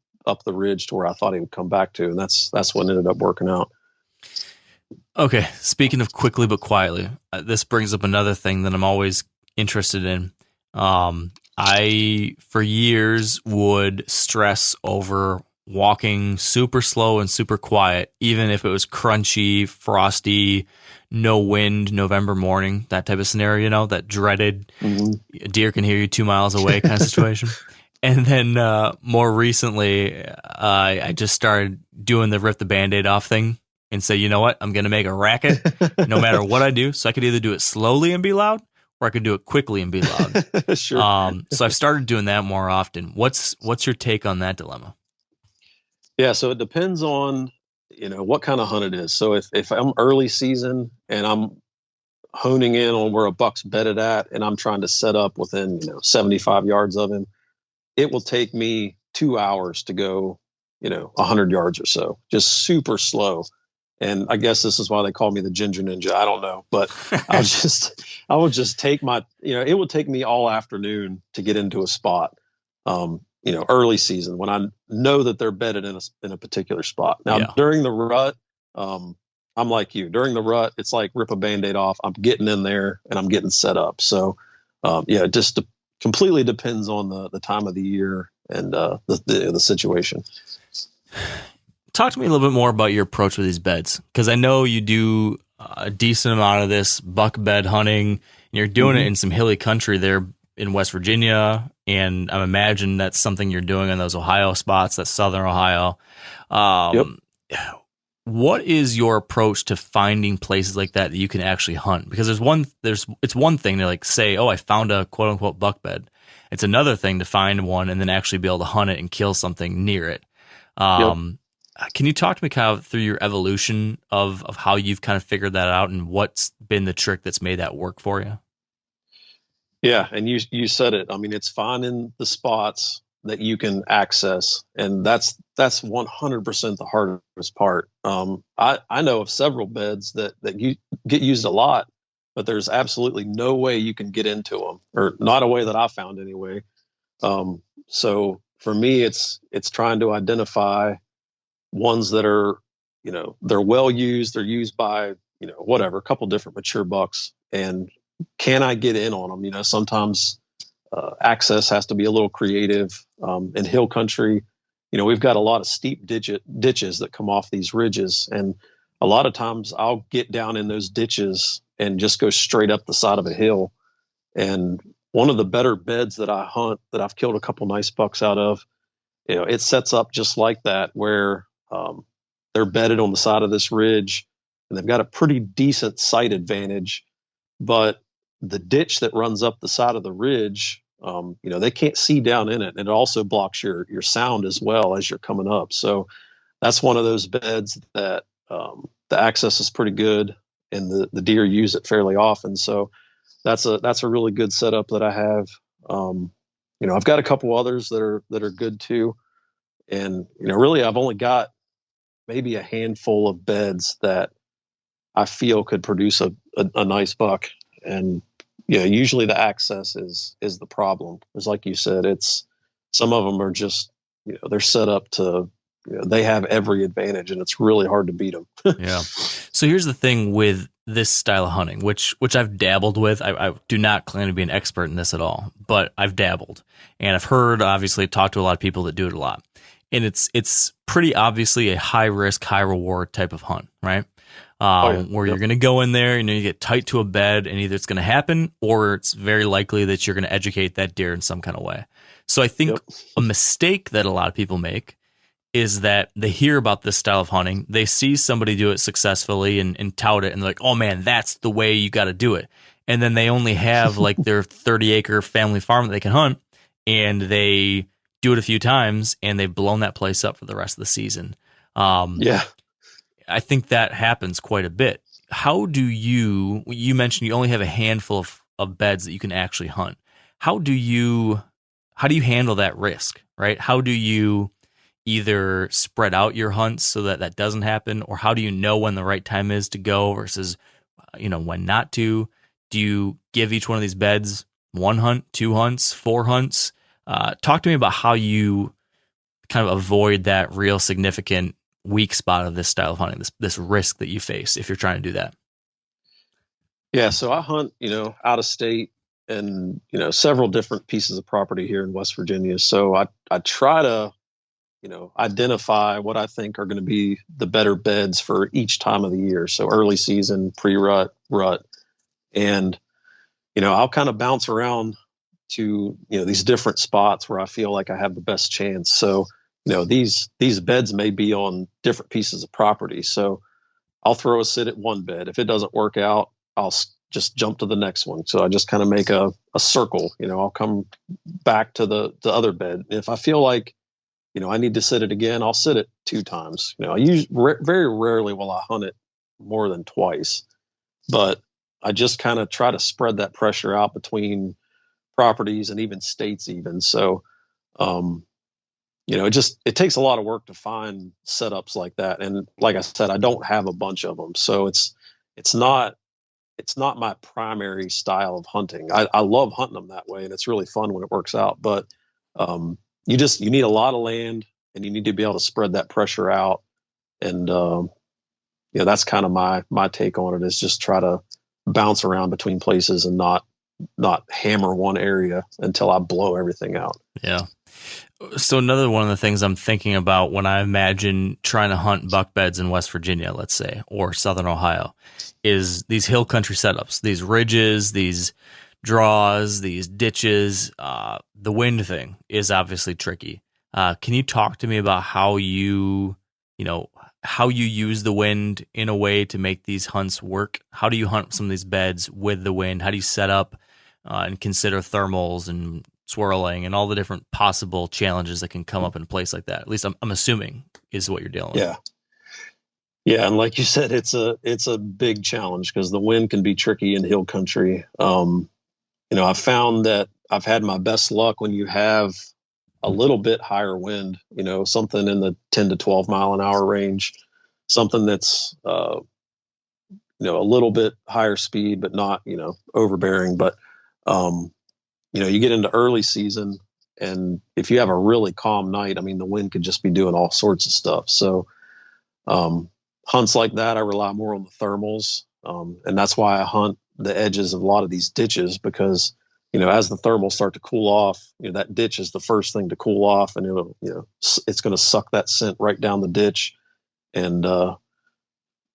the ridge to where I thought he would come back to, and that's what ended up working out. Okay, speaking of quickly but quietly, this brings up another thing that I'm always interested in. I, for years, would stress over walking super slow and super quiet, even if it was crunchy, frosty, no wind, November morning, that type of scenario, that dreaded a deer can hear you 2 miles away kind of situation. And then more recently, I just started doing the rip the Band-Aid off thing and say, you know what, I'm going to make a racket no matter what I do. So I could either do it slowly and be loud, or I could do it quickly and be loud. Sure. So I've started doing that more often. What's your take on that dilemma? Yeah, so it depends on, what kind of hunt it is. So if I'm early season and I'm honing in on where a buck's bedded at and I'm trying to set up within, 75 yards of him, it will take me 2 hours to go, 100 yards or so, just super slow. And I guess this is why they call me the Ginger Ninja. I don't know, but I would just take my, it would take me all afternoon to get into a spot. Early season when I know that they're bedded in a particular spot. Now during the rut, I'm like you. During the rut, it's like rip a Band-Aid off. I'm getting in there and I'm getting set up. So it just completely depends on the time of the year and the situation. Talk to me a little bit more about your approach with these beds, because I know you do a decent amount of this buck bed hunting, and you're doing it in some hilly country there in West Virginia, and I imagine that's something you're doing in those Ohio spots, that's Southern Ohio. What is your approach to finding places like that you can actually hunt? Because it's one thing to like say, oh, I found a quote unquote buck bed. It's another thing to find one and then actually be able to hunt it and kill something near it. Can you talk to me kind of through your evolution of how you've kind of figured that out and what's been the trick that's made that work for you? Yeah, and you said it. I mean, it's finding the spots that you can access, and that's 100% the hardest part. I know of several beds that you get used a lot, but there's absolutely no way you can get into them, or not a way that I found anyway. So for me, it's trying to identify ones that are, they're well used, they're used by, a couple different mature bucks, and can I get in on them? Sometimes access has to be a little creative. In hill country, we've got a lot of steep ditches that come off these ridges. And a lot of times I'll get down in those ditches and just go straight up the side of a hill. And one of the better beds that I hunt that I've killed a couple nice bucks out of, it sets up just like that, where they're bedded on the side of this ridge and they've got a pretty decent sight advantage. But the ditch that runs up the side of the ridge, they can't see down in it. And it also blocks your sound as well as you're coming up. So that's one of those beds that the access is pretty good and the deer use it fairly often. So that's a really good setup that I have. I've got a couple others that are good too. And, really I've only got maybe a handful of beds that I feel could produce a nice buck. And usually the access is the problem. It's like you said, it's some of them are just, they're set up to, they have every advantage and it's really hard to beat them. Yeah. So here's the thing with this style of hunting, which I've dabbled with. I do not claim to be an expert in this at all, but I've dabbled and I've heard, obviously talked to a lot of people that do it a lot. And it's pretty obviously a high risk, high reward type of hunt, right? Where you're going to go in there, you get tight to a bed and either it's going to happen or it's very likely that you're going to educate that deer in some kind of way. So I think a mistake that a lot of people make is that they hear about this style of hunting, they see somebody do it successfully and tout it and they're like, oh man, that's the way you got to do it. And then they only have like their 30-acre family farm that they can hunt and they do it a few times and they've blown that place up for the rest of the season. I think that happens quite a bit. How do you mentioned you only have a handful of beds that you can actually hunt. How do you handle that risk, right? How do you either spread out your hunts so that doesn't happen, or how do you know when the right time is to go versus, when not to? Do you give each one of these beds 1 hunt, 2 hunts, 4 hunts? Talk to me about how you kind of avoid that real significant weak spot of this style of hunting, this risk that you face if you're trying to do that. Yeah. So I hunt, out of state and, several different pieces of property here in West Virginia. So I try to, identify what I think are going to be the better beds for each time of the year. So early season, pre-rut, rut. And, I'll kind of bounce around to, these different spots where I feel like I have the best chance. So, these beds may be on different pieces of property. So I'll throw a sit at one bed. If it doesn't work out, I'll just jump to the next one. So I just kind of make a circle, I'll come back to the other bed. If I feel like, I need to sit it again, I'll sit it 2 times. Very rarely will I hunt it more than twice, but I just kind of try to spread that pressure out between properties and even states even. So, it takes a lot of work to find setups like that. And like I said, I don't have a bunch of them. So it's not my primary style of hunting. I love hunting them that way, and it's really fun when it works out. But you need a lot of land, and you need to be able to spread that pressure out. And that's kind of my take on it, is just try to bounce around between places and not hammer one area until I blow everything out. Yeah. So another one of the things I'm thinking about when I imagine trying to hunt buck beds in West Virginia, let's say, or Southern Ohio, is these hill country setups, these ridges, these draws, these ditches. The wind thing is obviously tricky. Can you talk to me about how you use the wind in a way to make these hunts work? How do you hunt some of these beds with the wind? How do you set up and consider thermals and swirling and all the different possible challenges that can come up in a place like that? At least I'm assuming is what you're dealing with. Yeah. And like you said, it's a big challenge because the wind can be tricky in hill country. I've found that I've had my best luck when you have a little bit higher wind, something in the 10 to 12 mile an hour range, something that's, a little bit higher speed, but not, overbearing. But, you get into early season, and if you have a really calm night, the wind could just be doing all sorts of stuff. So, hunts like that, I rely more on the thermals. And that's why I hunt the edges of a lot of these ditches, because, as the thermals start to cool off, that ditch is the first thing to cool off, and it's going to suck that scent right down the ditch. And,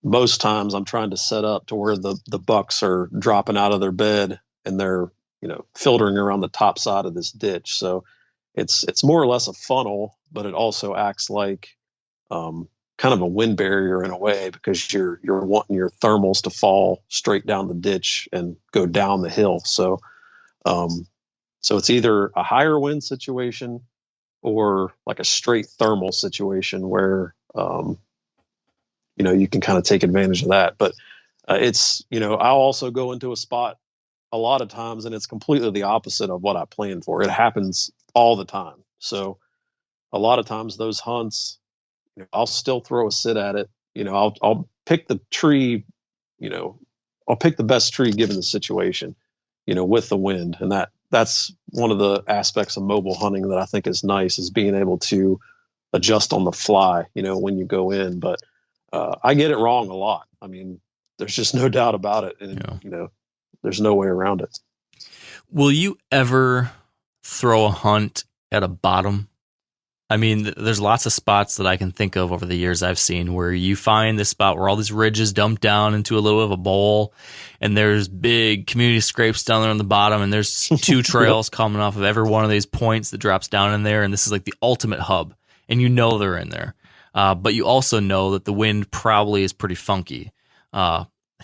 most times I'm trying to set up to where the bucks are dropping out of their bed and they're, filtering around the top side of this ditch. So it's more or less a funnel, but it also acts like, kind of a wind barrier in a way, because you're wanting your thermals to fall straight down the ditch and go down the hill. So it's either a higher wind situation or like a straight thermal situation where, you can kind of take advantage of that. But I'll also go into a spot a lot of times and it's completely the opposite of what I planned for. It happens all the time. So a lot of times those hunts, I'll still throw a sit at it. I'll pick the tree, I'll pick the best tree given the situation, with the wind. And that's one of the aspects of mobile hunting that I think is nice, is being able to adjust on the fly, when you go in. But I get it wrong a lot. There's just no doubt about it. And, there's no way around it. Will you ever throw a hunt at a bottom? There's lots of spots that I can think of over the years I've seen where you find this spot where all these ridges dump down into a little bit of a bowl, and there's big community scrapes down there on the bottom, and there's 2 trails coming off of every one of these points that drops down in there, and this is like the ultimate hub, and they're in there. But you also know that the wind probably is pretty funky.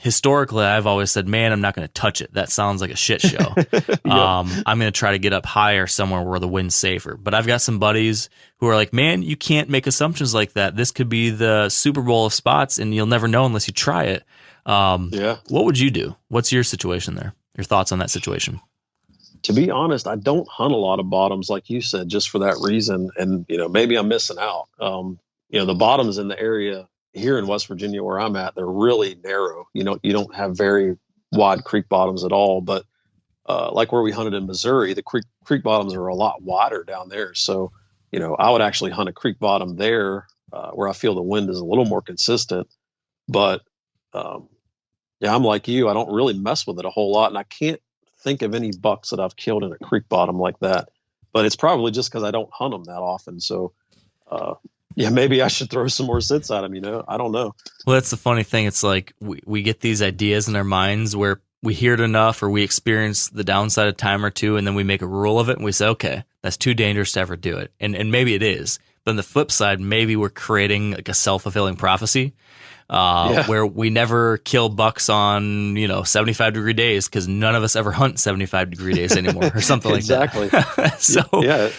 Historically, I've always said, man, I'm not going to touch it. That sounds like a shit show. Yep. I'm going to try to get up higher somewhere where the wind's safer. But I've got some buddies who are like, man, you can't make assumptions like that. This could be the Super Bowl of spots, and you'll never know unless you try it. What would you do? What's your situation there? Your thoughts on that situation? To be honest, I don't hunt a lot of bottoms, like you said, just for that reason. And, maybe I'm missing out. The bottoms in the area here in West Virginia where I'm at, they're really narrow. You don't have very wide creek bottoms at all. But like where we hunted in Missouri, the creek bottoms are a lot wider down there. So, I would actually hunt a creek bottom there where I feel the wind is a little more consistent. But I'm like you, I don't really mess with it a whole lot. And I can't think of any bucks that I've killed in a creek bottom like that, but it's probably just because I don't hunt them that often. So, yeah, maybe I should throw some more sits at them. I don't know. Well, that's the funny thing. It's like we get these ideas in our minds where we hear it enough or we experience the downside a time or two, and then we make a rule of it and we say, okay, that's too dangerous to ever do it. And maybe it is. But on the flip side, maybe we're creating like a self-fulfilling prophecy where we never kill bucks on, 75-degree days because none of us ever hunt 75-degree days anymore or something like exactly. that. So, yeah.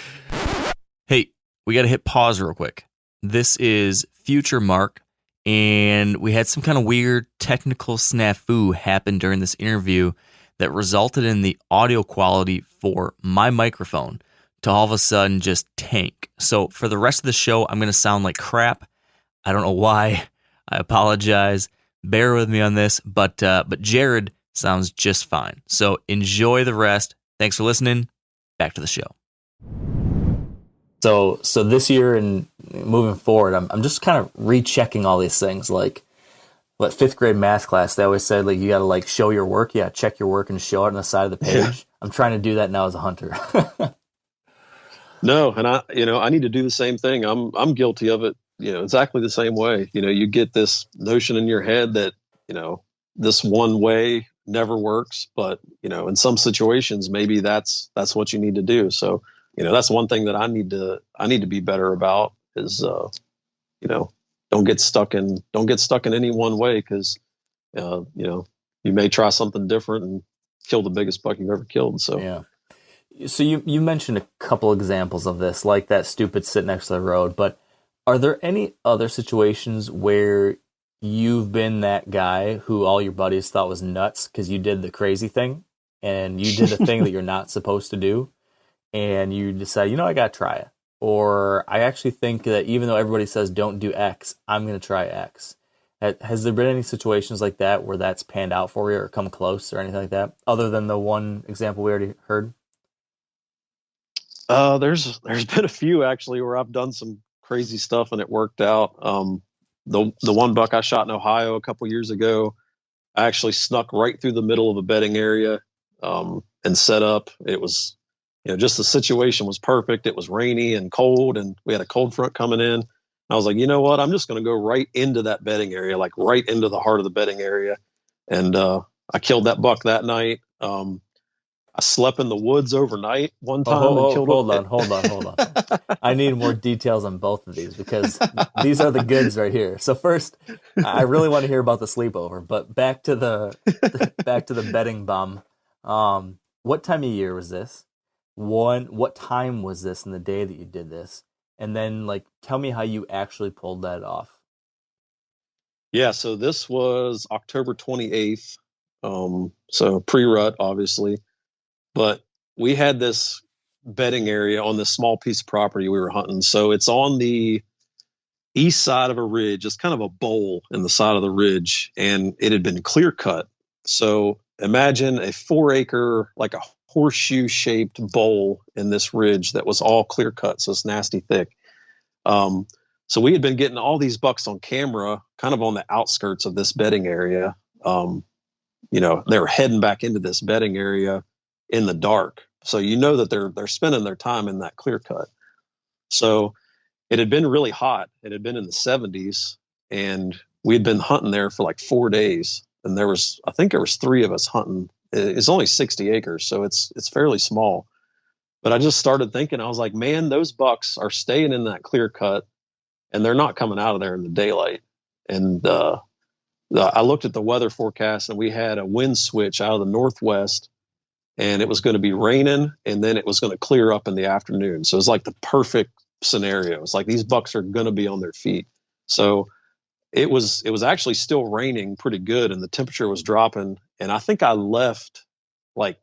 Hey, we got to hit pause real quick. This is future Mark, and we had some kind of weird technical snafu happen during this interview that resulted in the audio quality for my microphone to all of a sudden just tank. So for the rest of the show, I'm going to sound like crap. I don't know why. I apologize. Bear with me on this, but Jared sounds just fine. So enjoy the rest. Thanks for listening. Back to the show. So this year and moving forward, I'm just kind of rechecking all these things. Like, what, 5th grade math class, they always said, like, you got to, like, show your work. Yeah, check your work and show it on the side of the page. Yeah. I'm trying to do that now as a hunter. No, and I need to do the same thing. I'm guilty of it, exactly the same way. You get this notion in your head that, this one way never works, but, in some situations, maybe that's what you need to do. So, that's one thing that I need to be better about is, don't get stuck in any one way. Because, you may try something different and kill the biggest buck you've ever killed. So, yeah. So you mentioned a couple examples of this, like that stupid sit next to the road, but are there any other situations where you've been that guy who all your buddies thought was nuts because you did the crazy thing and you did a thing that you're not supposed to do and you decide, I got to try it? Or I actually think that even though everybody says don't do X, I'm going to try X. Has there been any situations like that where that's panned out for you or come close or anything like that, other than the one example we already heard? There's been a few actually where I've done some crazy stuff and it worked out. The one buck I shot in Ohio a couple years ago, I actually snuck right through the middle of a bedding area, and set up. It was, just the situation was perfect. It was rainy and cold and we had a cold front coming in. I was like, you know what? I'm just going to go right into that bedding area, like right into the heart of the bedding area. And, I killed that buck that night. I slept in the woods overnight one time. Hold on. I need more details on both of these because these are the goods right here. So first, I really want to hear about the sleepover, but back to the bedding bum. What time of year was this? What time was this in the day that you did this? And then, tell me how you actually pulled that off. Yeah, so this was October 28th. So pre-rut, obviously. But we had this bedding area on this small piece of property we were hunting. So it's on the east side of a ridge. It's kind of a bowl in the side of the ridge, and it had been clear cut. So imagine a 4-acre, like a horseshoe-shaped bowl in this ridge that was all clear cut. So it's nasty thick. So we had been getting all these bucks on camera, kind of on the outskirts of this bedding area. They were heading back into this bedding area in the dark. So that they're spending their time in that clear cut. So it had been really hot. It had been in the 70s and we had been hunting there for like 4 days. And I think there was 3 of us hunting. It's only 60 acres. So it's fairly small, but I just started thinking, I was like, man, those bucks are staying in that clear cut and they're not coming out of there in the daylight. And, I looked at the weather forecast and we had a wind switch out of the northwest. And it was going to be raining, and then it was going to clear up in the afternoon. So it was like the perfect scenario. It's like these bucks are going to be on their feet. So it was actually still raining pretty good, and the temperature was dropping. And I think I left like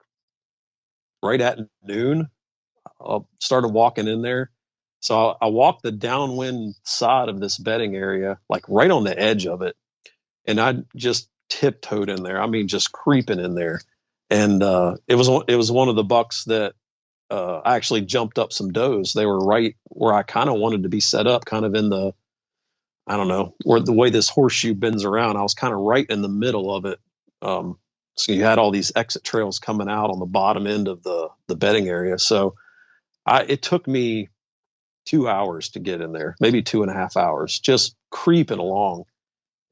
right at noon. I started walking in there. So I walked the downwind side of this bedding area, like right on the edge of it. And I just tiptoed in there. I mean, just creeping in there. And it was one of the bucks that I actually jumped up some does. They were right where I kind of wanted to be set up, kind of in the, I don't know, where the way this horseshoe bends around. I was kind of right in the middle of it. So you had all these exit trails coming out on the bottom end of the bedding area. So it took me 2 hours to get in there, maybe 2.5 hours, just creeping along.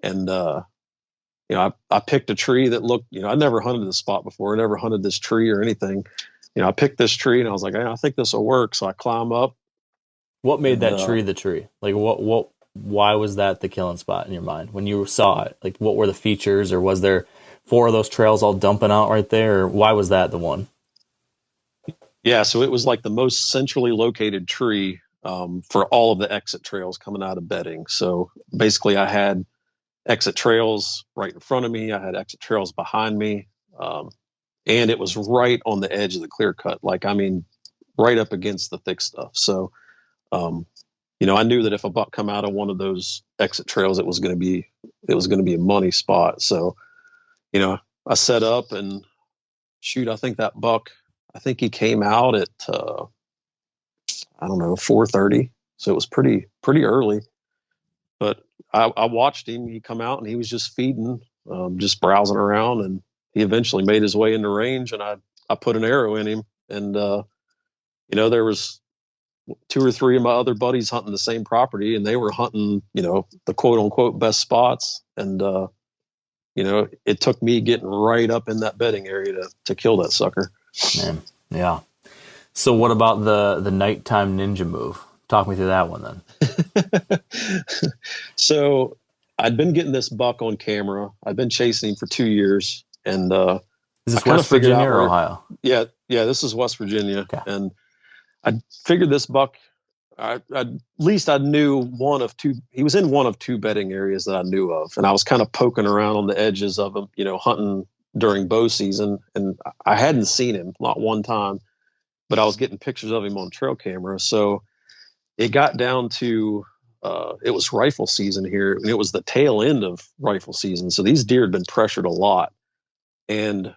And, I picked a tree that looked, I never hunted this spot before. I never hunted this tree or anything. I picked this tree and I was like, I think this will work. So I climb up. What made that tree the tree? Like why was that the killing spot in your mind when you saw it? Like what were the features, or was there 4 of those trails all dumping out right there? Or why was that the one? Yeah. So it was like the most centrally located tree for all of the exit trails coming out of bedding. So basically I had exit trails right in front of me. I had exit trails behind me. And it was right on the edge of the clear cut. Right up against the thick stuff. So, I knew that if a buck come out of one of those exit trails, it was going to be a money spot. So, I set up and I think that buck, he came out at, 4:30. So it was pretty early, but I watched him. He come out and he was just feeding, just browsing around, and he eventually made his way into range, and I put an arrow in him. And, there was 2 or 3 of my other buddies hunting the same property, and they were hunting, the quote unquote best spots. And, it took me getting right up in that bedding area to kill that sucker. Man. Yeah. So what about the nighttime ninja move? Talk me through that one then. So I'd been getting this buck on camera. I'd been chasing him for 2 years. And, is this West Virginia or Ohio? Yeah. This is West Virginia. Okay. And I figured this buck, at least I knew one of 2. He was in one of 2 bedding areas that I knew of. And I was kind of poking around on the edges of him, hunting during bow season. And I hadn't seen him, not one time, but I was getting pictures of him on trail camera. So it got down to, it was rifle season here, and it was the tail end of rifle season. So these deer had been pressured a lot. And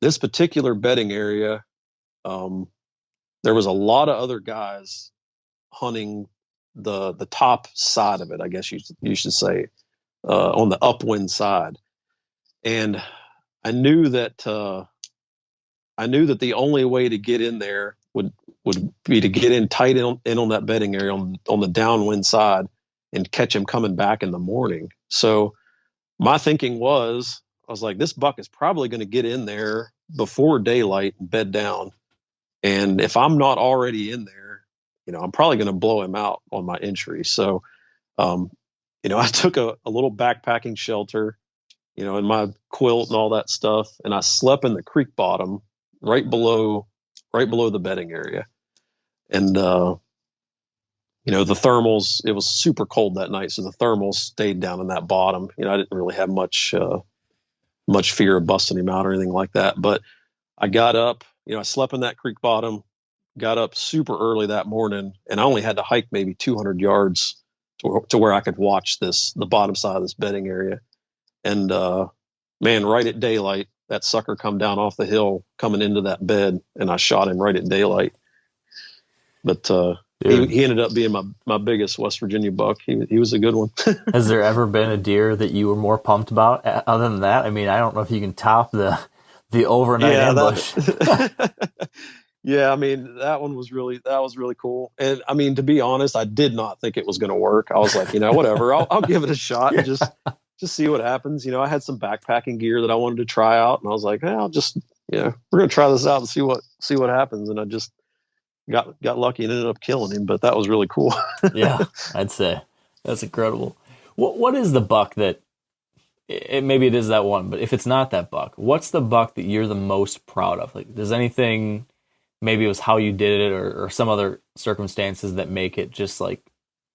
this particular bedding area, there was a lot of other guys hunting the top side of it, I guess you should say, on the upwind side. And I knew that the only way to get in there would be to get in tight in on that bedding area on the downwind side and catch him coming back in the morning. So my thinking was, I was like, this buck is probably going to get in there before daylight and bed down. And if I'm not already in there, I'm probably going to blow him out on my entry. So, I took a little backpacking shelter, and my quilt and all that stuff. And I slept in the creek bottom right below the bedding area. And, the thermals, it was super cold that night. So the thermals stayed down in that bottom. I didn't really have much fear of busting him out or anything like that. But I got up, I slept in that creek bottom, got up super early that morning, and I only had to hike maybe 200 yards to where I could watch the bottom side of this bedding area. And, man, right at daylight, that sucker come down off the hill coming into that bed, and I shot him right at daylight. But he ended up being my biggest West Virginia buck. He was a good one. Has there ever been a deer that you were more pumped about other than that? I mean, I don't know if you can top the overnight ambush. Yeah, I mean, that was really cool. And I mean, to be honest, I did not think it was going to work. I was like, whatever, I'll give it a shot and just see what happens. I had some backpacking gear that I wanted to try out, and I was like, I'll just, we're going to try this out and see what happens. And I just got lucky and ended up killing him, but that was really cool. Yeah, I'd say that's incredible. What is the buck that, maybe it is that one, but if it's not that buck, what's the buck that you're the most proud of? Like, does anything, maybe it was how you did it or some other circumstances that make it just like,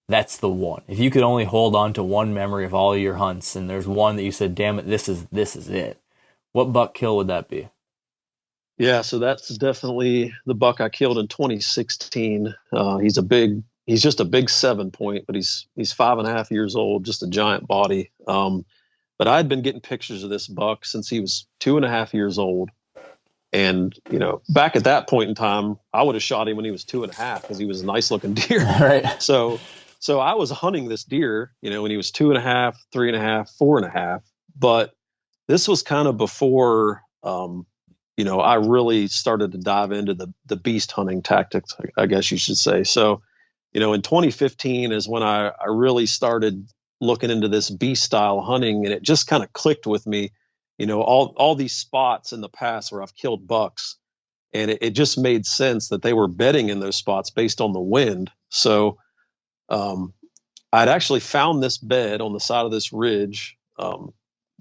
that's the one. If you could only hold on to one memory of all of your hunts, and there's one that you said, damn it, this is it. What buck kill would that be? Yeah, so that's definitely the buck I killed in 2016. He's just a big 7-point, but he's 5.5 years old, just a giant body. But I had been getting pictures of this buck since he was 2.5 years old. And, back at that point in time, I would have shot him when he was 2.5 because he was a nice looking deer. Right. So I was hunting this deer, when he was 2.5, 3.5, 4.5. But this was kind of before I really started to dive into the beast hunting tactics, I guess you should say. So, in 2015 is when I really started looking into this beast style hunting, and it just kind of clicked with me. All these spots in the past where I've killed bucks, and it just made sense that they were bedding in those spots based on the wind. So I'd actually found this bed on the side of this ridge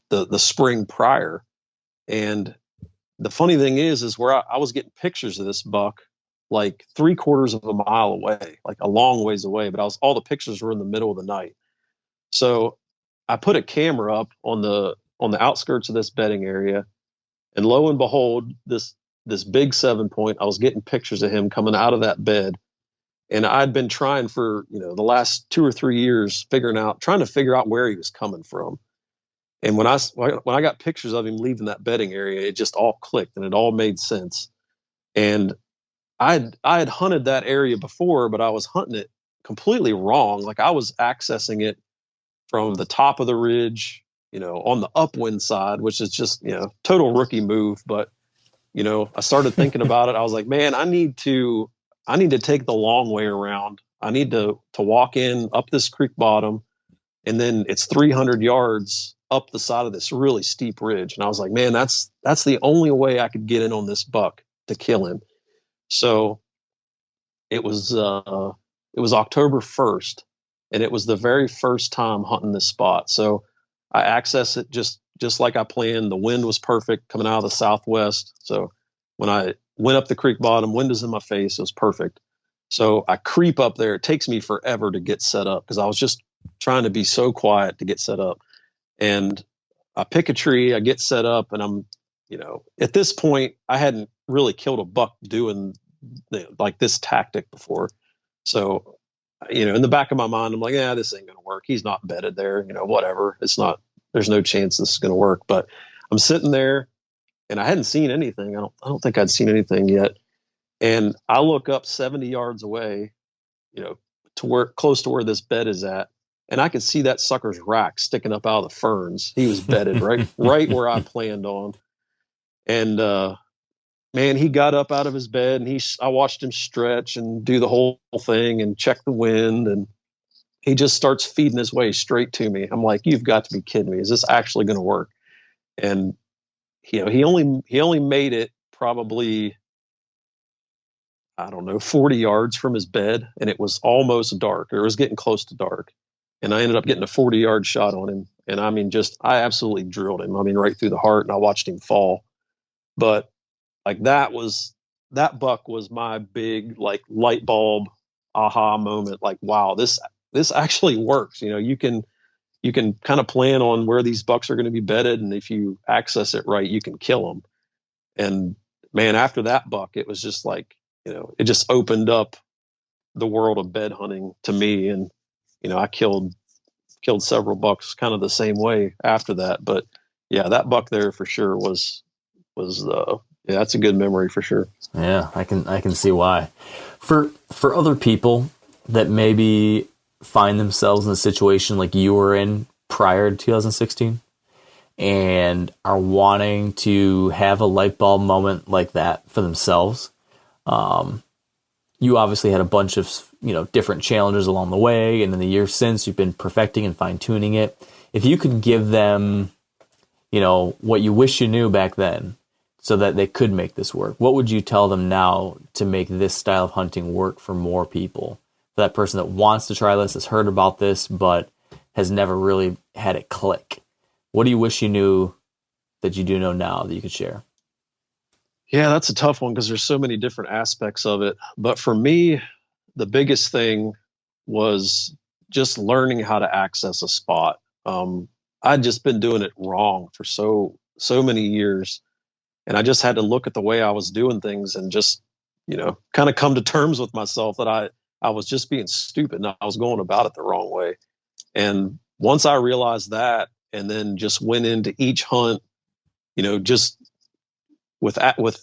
the spring prior. And the funny thing is where I was getting pictures of this buck like 3/4 of a mile away, like a long ways away, but all the pictures were in the middle of the night. So I put a camera up on the outskirts of this bedding area, and lo and behold, this big 7-point, I was getting pictures of him coming out of that bed. And I'd been trying for, the last 2 or 3 years, trying to figure out where he was coming from. And when I got pictures of him leaving that bedding area, it just all clicked and it all made sense. And I had hunted that area before, but I was hunting it completely wrong. Like I was accessing it from the top of the ridge, on the upwind side, which is just, total rookie move. But, I started thinking about it. I was like, man, I need to take the long way around. I need to walk in up this creek bottom, and then it's 300 yards up the side of this really steep ridge. And I was like, man, that's the only way I could get in on this buck to kill him. So it was October 1st, and it was the very first time hunting this spot. So I accessed it just like I planned. The wind was perfect coming out of the southwest. So when I went up the creek bottom, wind was in my face. It was perfect. So I creep up there. It takes me forever to get set up because I was just trying to be so quiet to get set up. And I pick a tree, I get set up, and I'm, at this point, I hadn't really killed a buck doing like this tactic before. So, in the back of my mind, I'm like, yeah, this ain't going to work. He's not bedded there, whatever. There's no chance this is going to work. But I'm sitting there and I hadn't seen anything. I don't think I'd seen anything yet. And I look up 70 yards away, close to where this bed is at. And I could see that sucker's rack sticking up out of the ferns. He was bedded right where I planned on. And, man, he got up out of his bed and I watched him stretch and do the whole thing and check the wind. And he just starts feeding his way straight to me. I'm like, you've got to be kidding me. Is this actually going to work? And, he only made it probably, I don't know, 40 yards from his bed. And it was almost dark, or it was getting close to dark. And I ended up getting a 40-yard shot on him. And I absolutely drilled him. Right through the heart, and I watched him fall. But like that buck was my big like light bulb aha moment. Like, wow, this actually works. You can kind of plan on where these bucks are going to be bedded, and if you access it right, you can kill them. And man, after that buck, it was just like, it just opened up the world of bed hunting to me. And I killed several bucks kind of the same way after that. But yeah, that buck there for sure was that's a good memory for sure. Yeah, I can see why. For other people that maybe find themselves in a situation like you were in prior to 2016 and are wanting to have a light bulb moment like that for themselves, you obviously had a bunch of different challenges along the way, and in the years since you've been perfecting and fine-tuning it. If you could give them what you wish you knew back then so that they could make this work, what would you tell them now to make this style of hunting work for more people? For that person that wants to try this, has heard about this, but has never really had it click. What do you wish you knew that you do know now that you could share? Yeah, that's a tough one because there's so many different aspects of it. But for me, the biggest thing was just learning how to access a spot. I'd just been doing it wrong for so many years. And I just had to look at the way I was doing things and just, kind of come to terms with myself that I was just being stupid and I was going about it the wrong way. And once I realized that, and then just went into each hunt, just with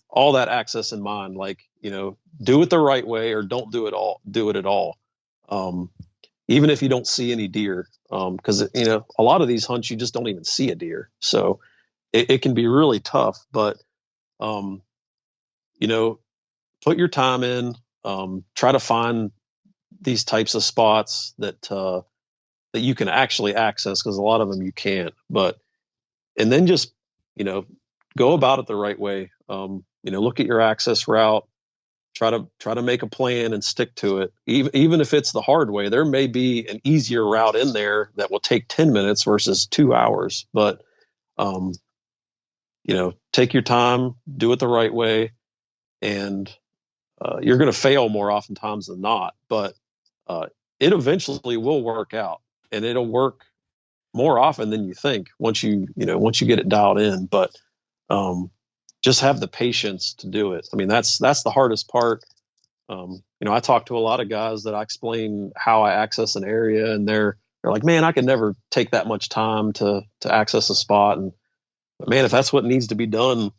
all that access in mind, like, do it the right way or don't do it at all. Even if you don't see any deer, because, a lot of these hunts, you just don't even see a deer. So it can be really tough, but you know, put your time in, try to find these types of spots that you can actually access, because a lot of them you can't. But and then just, go about it the right way. Look at your access route, try to make a plan and stick to it. Even if it's the hard way, there may be an easier route in there that will take 10 minutes versus 2 hours. But take your time, do it the right way, and you're going to fail more oftentimes than not. But it eventually will work out, and it'll work more often than you think once you get it dialed in. But just have the patience to do it. I mean, that's the hardest part. I talk to a lot of guys that I explain how I access an area, and they're like, man, I could never take that much time to access a spot. But man, if that's what needs to be done,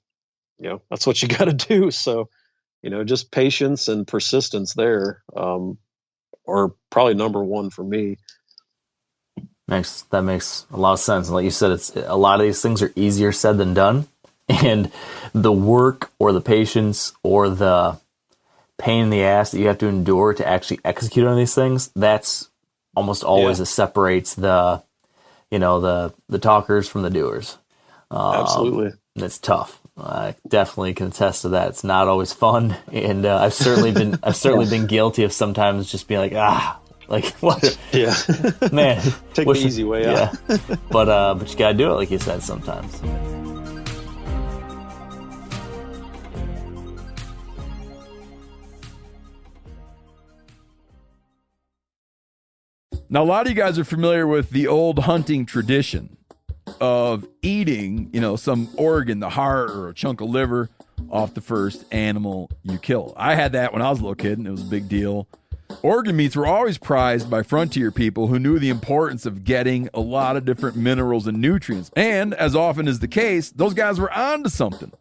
that's what you got to do. So, just patience and persistence there are probably number one for me. That makes a lot of sense. And like you said, it's a lot of these things are easier said than done. And the work or the patience or the pain in the ass that you have to endure to actually execute on these things, that's almost always what separates the talkers from the doers. Absolutely. It's tough. I definitely can attest to that. It's not always fun. And I've certainly been guilty of sometimes just being like, what? Yeah. Man. Take the easy way out. Yeah. But you gotta do it, like you said, sometimes. Now, a lot of you guys are familiar with the old hunting tradition of eating, some organ, the heart or a chunk of liver off the first animal you kill. I had that when I was a little kid, and it was a big deal. Organ meats were always prized by frontier people who knew the importance of getting a lot of different minerals and nutrients. And as often is the case, those guys were onto something,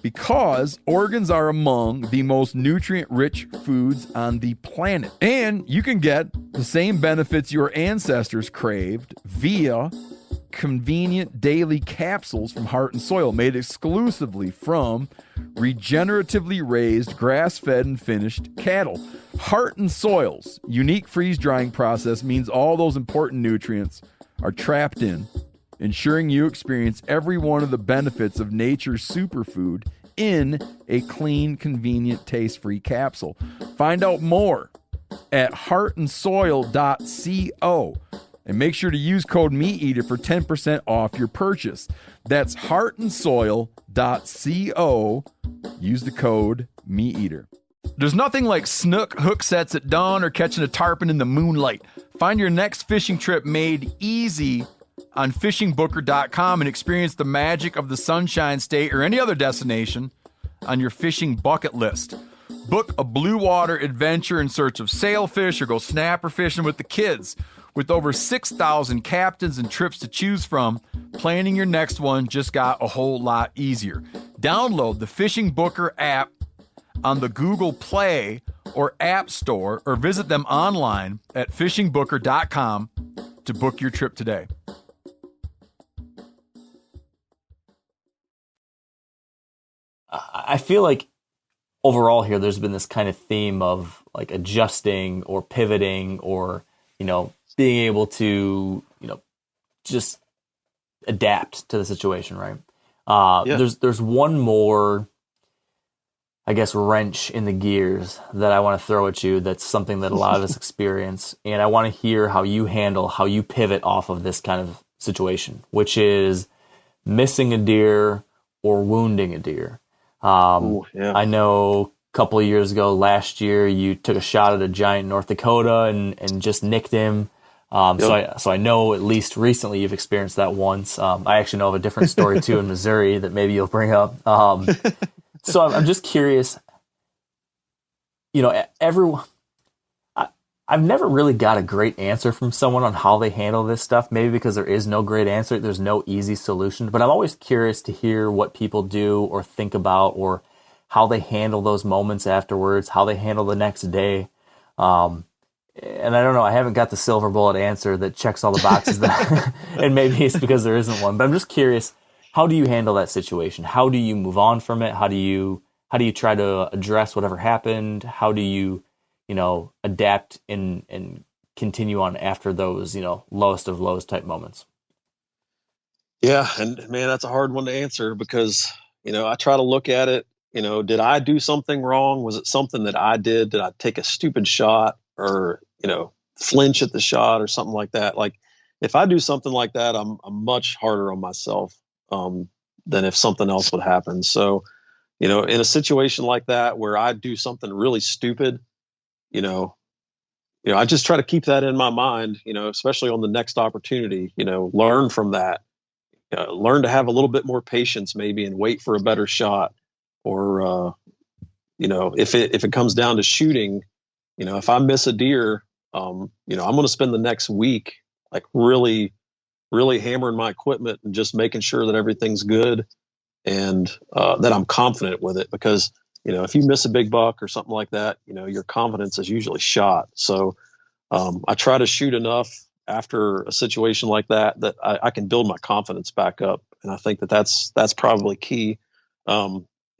because organs are among the most nutrient-rich foods on the planet. And you can get the same benefits your ancestors craved via convenient daily capsules from Heart and Soil, made exclusively from regeneratively raised, grass-fed, and finished cattle. Heart and Soil's unique freeze-drying process means all those important nutrients are trapped in, ensuring you experience every one of the benefits of nature's superfood in a clean, convenient, taste-free capsule. Find out more at heartandsoil.co. And make sure to use code MeatEater for 10% off your purchase. That's heartandsoil.co. Use the code MeatEater. There's nothing like snook hook sets at dawn or catching a tarpon in the moonlight. Find your next fishing trip made easy on fishingbooker.com and experience the magic of the Sunshine State or any other destination on your fishing bucket list. Book a blue water adventure in search of sailfish or go snapper fishing with the kids. With over 6,000 captains and trips to choose from, planning your next one just got a whole lot easier. Download the Fishing Booker app on the Google Play or App Store, or visit them online at fishingbooker.com to book your trip today. I feel like overall here there's been this kind of theme of like adjusting or pivoting or, being able to, just adapt to the situation, right? There's one more, I guess, wrench in the gears that I want to throw at you. That's something that a lot of us experience. And I want to hear how you pivot off of this kind of situation, which is missing a deer or wounding a deer. I know a couple of years ago, last year, you took a shot at a giant in North Dakota and just nicked him. So I know at least recently you've experienced that once. I actually know of a different story too in Missouri that maybe you'll bring up. So I'm just curious, I've never really got a great answer from someone on how they handle this stuff, maybe because there is no great answer. There's no easy solution, but I'm always curious to hear what people do or think about or how they handle those moments afterwards, how they handle the next day. And I don't know, I haven't got the silver bullet answer that checks all the boxes and maybe it's because there isn't one, but I'm just curious How do you handle that situation? How do you move on from it? How do you try to address whatever happened? How do you, adapt and continue on after those, lowest of lows type moments? Yeah, and man, that's a hard one to answer because, I try to look at it, did I do something wrong? Was it something that I did? Did I take a stupid shot or, flinch at the shot or something like that? Like if I do something like that, I'm much harder on myself than if something else would happen. So, in a situation like that where I do something really stupid, I just try to keep that in my mind, especially on the next opportunity, learn from that, learn to have a little bit more patience maybe and wait for a better shot. Or, if it comes down to shooting, if I miss a deer, I'm going to spend the next week like really, really hammering my equipment and just making sure that everything's good and that I'm confident with it. Because, if you miss a big buck or something like that, your confidence is usually shot. So I try to shoot enough after a situation like that I can build my confidence back up. And I think that's probably key.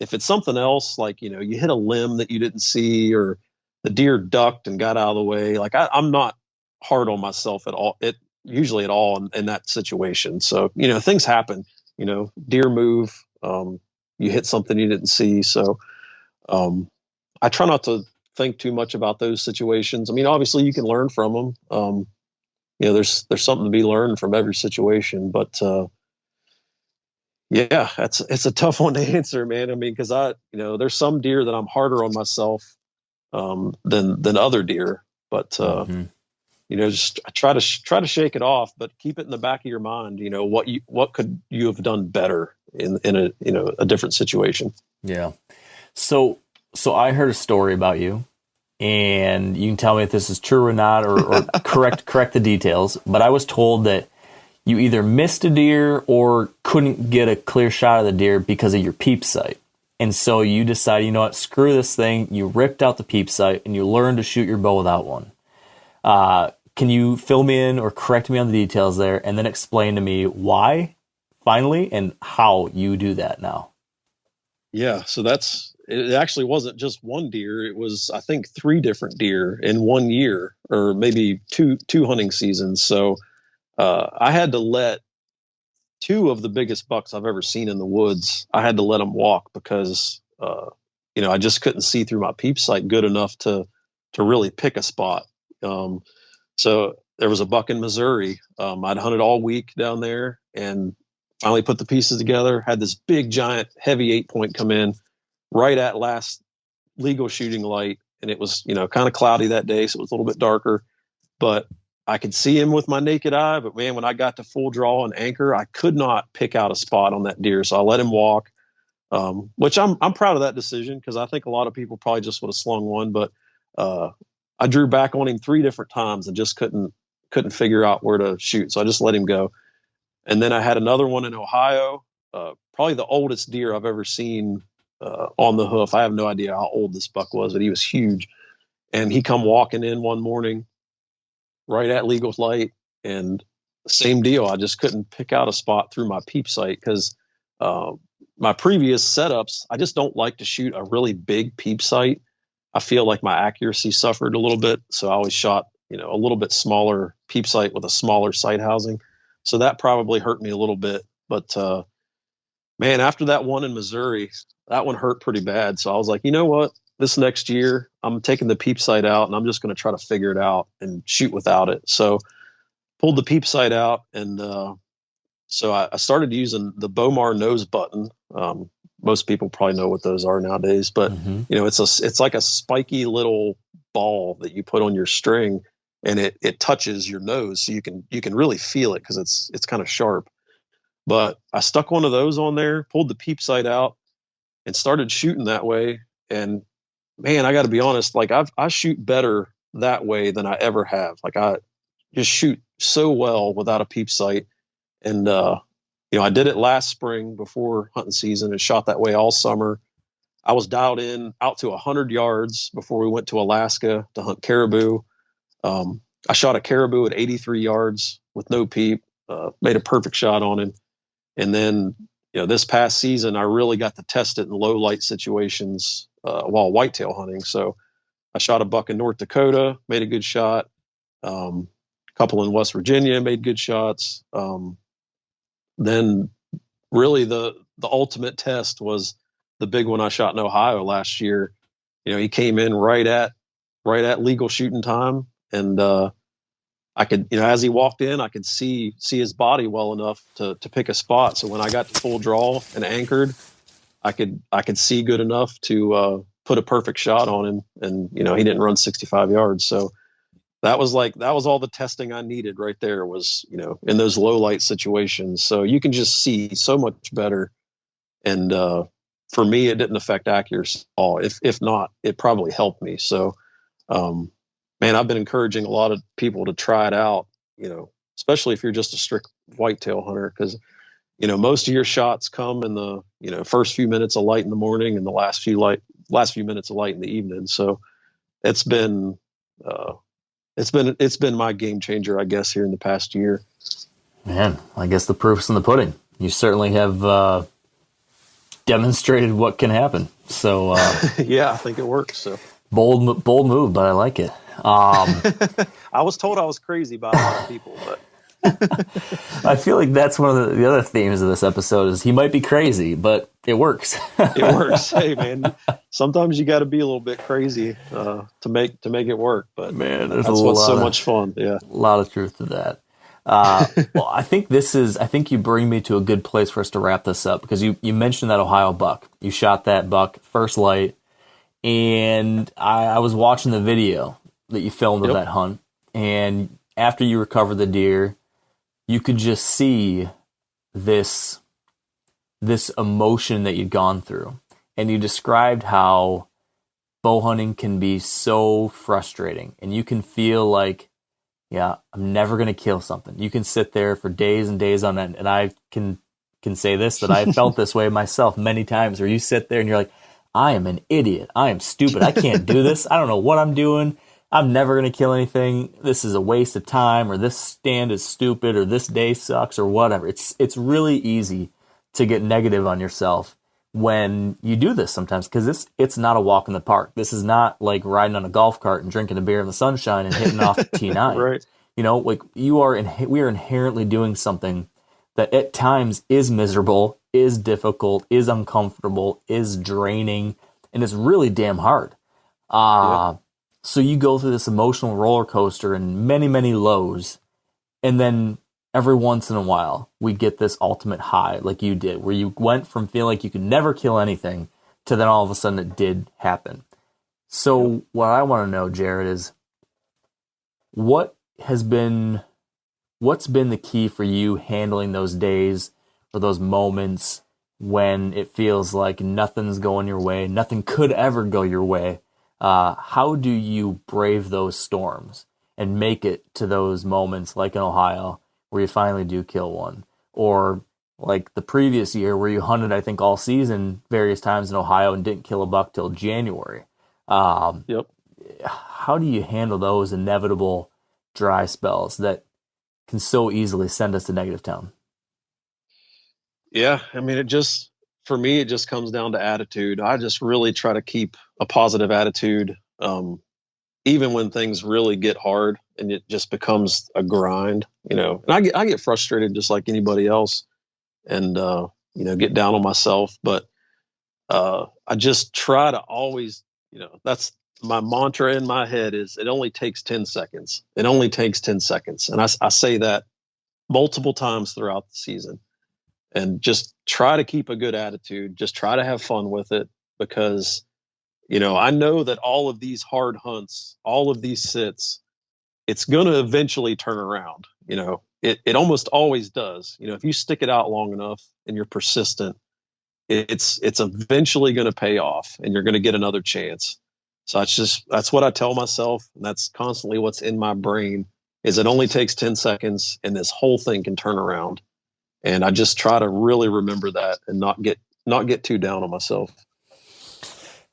If it's something else, like, you hit a limb that you didn't see or the deer ducked and got out of the way, like I'm not hard on myself at all. Usually at all in that situation. So, things happen, deer move, you hit something you didn't see. So I try not to think too much about those situations. I mean, obviously you can learn from them. There's something to be learned from every situation, but yeah, it's a tough one to answer, man. I mean, cause there's some deer that I'm harder on myself than other deer, but just I try to shake it off, but keep it in the back of your mind. What could you have done better in a different situation? Yeah. So I heard a story about you, and you can tell me if this is true or not, or correct the details. But I was told that you either missed a deer or couldn't get a clear shot of the deer because of your peep sight. And so you decided, screw this thing. You ripped out the peep sight and you learned to shoot your bow without one. Can you fill me in or correct me on the details there, and then explain to me why, finally, and how you do that now? Yeah, so it actually wasn't just one deer. It was, I think, 3 different deer in 1 year, or maybe two hunting seasons. So I had to let 2 of the biggest bucks I've ever seen in the woods. I had to let them walk because I just couldn't see through my peep sight good enough to really pick a spot. So there was a buck in Missouri. I'd hunted all week down there and finally put the pieces together. Had this big, giant, heavy 8-point come in right at last legal shooting light, and it was kind of cloudy that day, so it was a little bit darker. But I could see him with my naked eye. But man, when I got to full draw and anchor, I could not pick out a spot on that deer, so I let him walk. Which I'm proud of that decision, because I think a lot of people probably just would have slung one. But I drew back on him 3 different times and just couldn't figure out where to shoot, so I just let him go. And then I had another one in Ohio, probably the oldest deer I've ever seen on the hoof. I have no idea how old this buck was, but he was huge. And he come walking in one morning right at legal light, and same deal. I just couldn't pick out a spot through my peep sight because my previous setups, I just don't like to shoot a really big peep sight. I feel like my accuracy suffered a little bit, so I always shot a little bit smaller peep sight with a smaller sight housing. So that probably hurt me a little bit. But man, after that one in Missouri, that one hurt pretty bad. So I was like, you know what? This next year, I'm taking the peep sight out and I'm just going to try to figure it out and shoot without it. So pulled the peep sight out, and so I started using the Bomar nose button. Most people probably know what those are nowadays, but it's like a spiky little ball that you put on your string, and it touches your nose, so you can really feel it because it's kind of sharp. But I stuck one of those on there, pulled the peep sight out, and started shooting that way. And man, I got to be honest, like I shoot better that way than I ever have. Like I just shoot so well without a peep sight. And I did it last spring before hunting season and shot that way all summer. I was dialed in out to 100 yards before we went to Alaska to hunt caribou. I shot a caribou at 83 yards with no peep, made a perfect shot on him. And then this past season, I really got to test it in low light situations while whitetail hunting. So I shot a buck in North Dakota, made a good shot. A couple in West Virginia made good shots. Then really the ultimate test was the big one I shot in Ohio last year. He came in right at legal shooting time, and I could, as he walked in, I could see his body well enough to pick a spot. So when I got to full draw and anchored, I could see good enough to put a perfect shot on him, and he didn't run 65 yards. So that was all the testing I needed right there was, in those low light situations. So you can just see so much better. And for me, it didn't affect accuracy at all. If not, it probably helped me. So, man, I've been encouraging a lot of people to try it out, especially if you're just a strict whitetail hunter, because, most of your shots come in the, first few minutes of light in the morning and the last few minutes of light in the evening. So it's been my game changer, I guess, here in the past year. Man, I guess the proof's in the pudding. You certainly have demonstrated what can happen. So yeah, I think it works. So bold move, but I like it. I was told I was crazy by a lot of people, but I feel like that's one of the other themes of this episode is he might be crazy, but it works. It works. Hey, man, sometimes you got to be a little bit crazy to make it work. But man, that's what's so much fun. Yeah, a lot of truth to that. Well, I think you bring me to a good place for us to wrap this up, because you mentioned that Ohio buck. You shot that buck first light, and I was watching the video that you filmed of that hunt, and after you recovered the deer, you could just see this emotion that you'd gone through. And you described how bow hunting can be so frustrating, and you can feel like, yeah, I'm never going to kill something. You can sit there for days and days on end. And I can say this, that I felt this way myself many times, where you sit there and you're like, I am an idiot. I am stupid. I can't do this. I don't know what I'm doing. I'm never going to kill anything. This is a waste of time, or this stand is stupid, or this day sucks, or whatever. It's really easy to get negative on yourself when you do this sometimes, because it's not a walk in the park. This is not like riding on a golf cart and drinking a beer in the sunshine and hitting off T9. Right. Like we are inherently doing something that at times is miserable, is difficult, is uncomfortable, is draining, and it's really damn hard. So you go through this emotional roller coaster and many, many lows, and then every once in a while we get this ultimate high, like you did, where you went from feeling like you could never kill anything to then all of a sudden it did happen. So what I want to know, Jared, is what's been the key for you handling those days or those moments when it feels like nothing's going your way, nothing could ever go your way? How do you brave those storms and make it to those moments like in Ohio where you finally do kill one? Or like the previous year where you hunted, I think, all season various times in Ohio and didn't kill a buck till January. How do you handle those inevitable dry spells that can so easily send us to negative town? Yeah, I mean, for me, it just comes down to attitude. I just really try to keep a positive attitude, even when things really get hard and it just becomes a grind, and I get frustrated just like anybody else, and, get down on myself. But I just try to always, that's my mantra in my head is it only takes 10 seconds. It only takes 10 seconds. And I say that multiple times throughout the season. And just try to keep a good attitude. Just try to have fun with it, because, I know that all of these hard hunts, all of these sits, it's going to eventually turn around. It almost always does. If you stick it out long enough and you're persistent, it's eventually going to pay off and you're going to get another chance. So that's what I tell myself. And that's constantly what's in my brain is it only takes 10 seconds and this whole thing can turn around. And I just try to really remember that and not get too down on myself.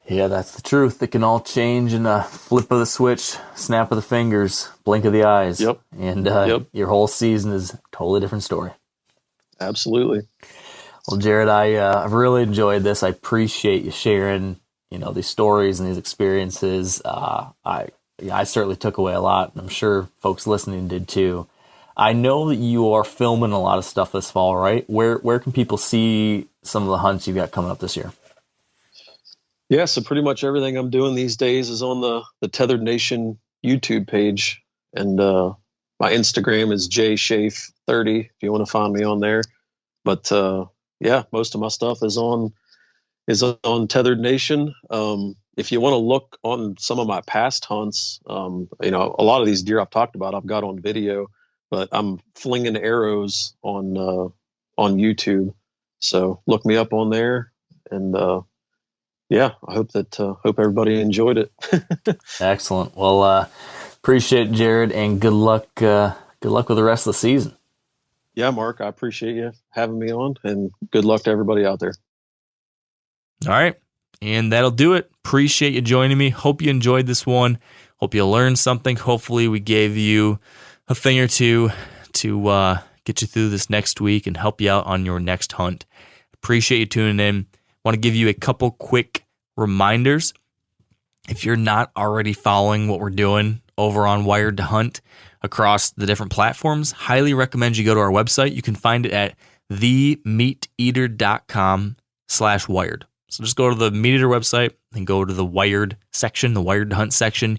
Yeah, that's the truth. It can all change in a flip of the switch, snap of the fingers, blink of the eyes. Yep. And your whole season is a totally different story. Absolutely. Well, Jared, I've really enjoyed this. I appreciate you sharing, these stories and these experiences. I certainly took away a lot, and I'm sure folks listening did too. I know that you are filming a lot of stuff this fall, right? Where can people see some of the hunts you've got coming up this year? Yeah, so pretty much everything I'm doing these days is on the Tethered Nation YouTube page, and my Instagram is jshafe30 if you want to find me on there. But yeah, most of my stuff is on Tethered Nation. If you want to look on some of my past hunts, a lot of these deer I've talked about, I've got on video, but I'm flinging arrows on YouTube. So look me up on there, and yeah, I hope everybody enjoyed it. Excellent. Well, appreciate it, Jared, and good luck with the rest of the season. Yeah, Mark, I appreciate you having me on, and good luck to everybody out there. All right. And that'll do it. Appreciate you joining me. Hope you enjoyed this one. Hope you learned something. Hopefully we gave you a thing or two to get you through this next week and help you out on your next hunt. Appreciate you tuning in. Want to give you a couple quick reminders. If you're not already following what we're doing over on Wired to Hunt across the different platforms, highly recommend you go to our website. You can find it at themeateater.com/wired. So just go to the Meat Eater website and go to the Wired section, the Wired to Hunt section.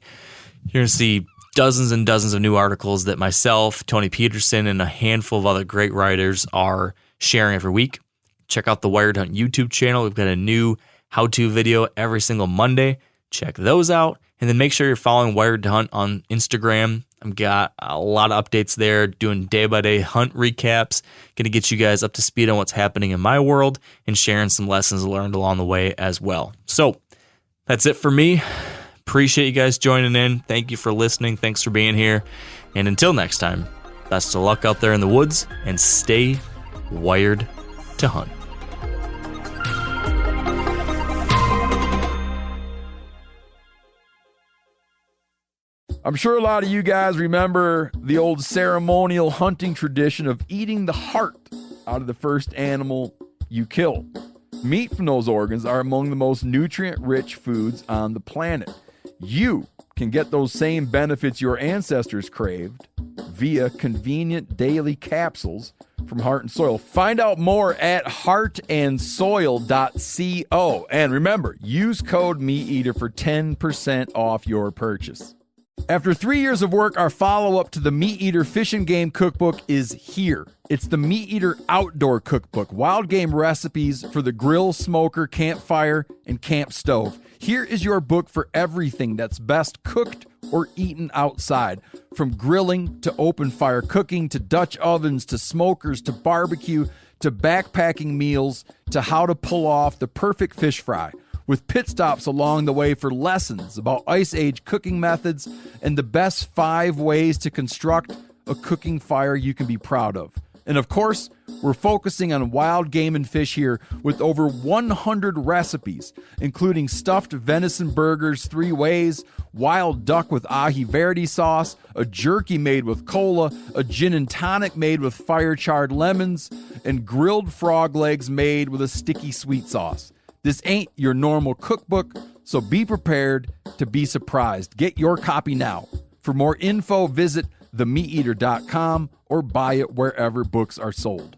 You're going to see dozens and dozens of new articles that myself, Tony Peterson, and a handful of other great writers are sharing every week. Check out the Wired Hunt YouTube channel. We've got a new how-to video every single Monday. Check those out. And then make sure you're following Wired to Hunt on Instagram. I've got a lot of updates there, doing day-by-day hunt recaps. Going to get you guys up to speed on what's happening in my world and sharing some lessons learned along the way as well. So that's it for me. Appreciate you guys joining in. Thank you for listening. Thanks for being here. And until next time, best of luck out there in the woods, and stay wired to hunt. I'm sure a lot of you guys remember the old ceremonial hunting tradition of eating the heart out of the first animal you kill. Meat from those organs are among the most nutrient-rich foods on the planet. You can get those same benefits your ancestors craved via convenient daily capsules from Heart and Soil. Find out more at heartandsoil.co. And remember, use code MeatEater for 10% off your purchase. After 3 years of work, our follow-up to the Meat Eater Fish and Game Cookbook is here. It's the Meat Eater Outdoor Cookbook, wild game recipes for the grill, smoker, campfire, and camp stove. Here is your book for everything that's best cooked or eaten outside. From grilling to open fire cooking to Dutch ovens to smokers to barbecue to backpacking meals to how to pull off the perfect fish fry, with pit stops along the way for lessons about Ice Age cooking methods and the best 5 ways to construct a cooking fire you can be proud of. And of course, we're focusing on wild game and fish here with over 100 recipes, including stuffed venison burgers 3 ways, wild duck with ahi verde sauce, a jerky made with cola, a gin and tonic made with fire-charred lemons, and grilled frog legs made with a sticky sweet sauce. This ain't your normal cookbook, so be prepared to be surprised. Get your copy now. For more info, visit themeateater.com or buy it wherever books are sold.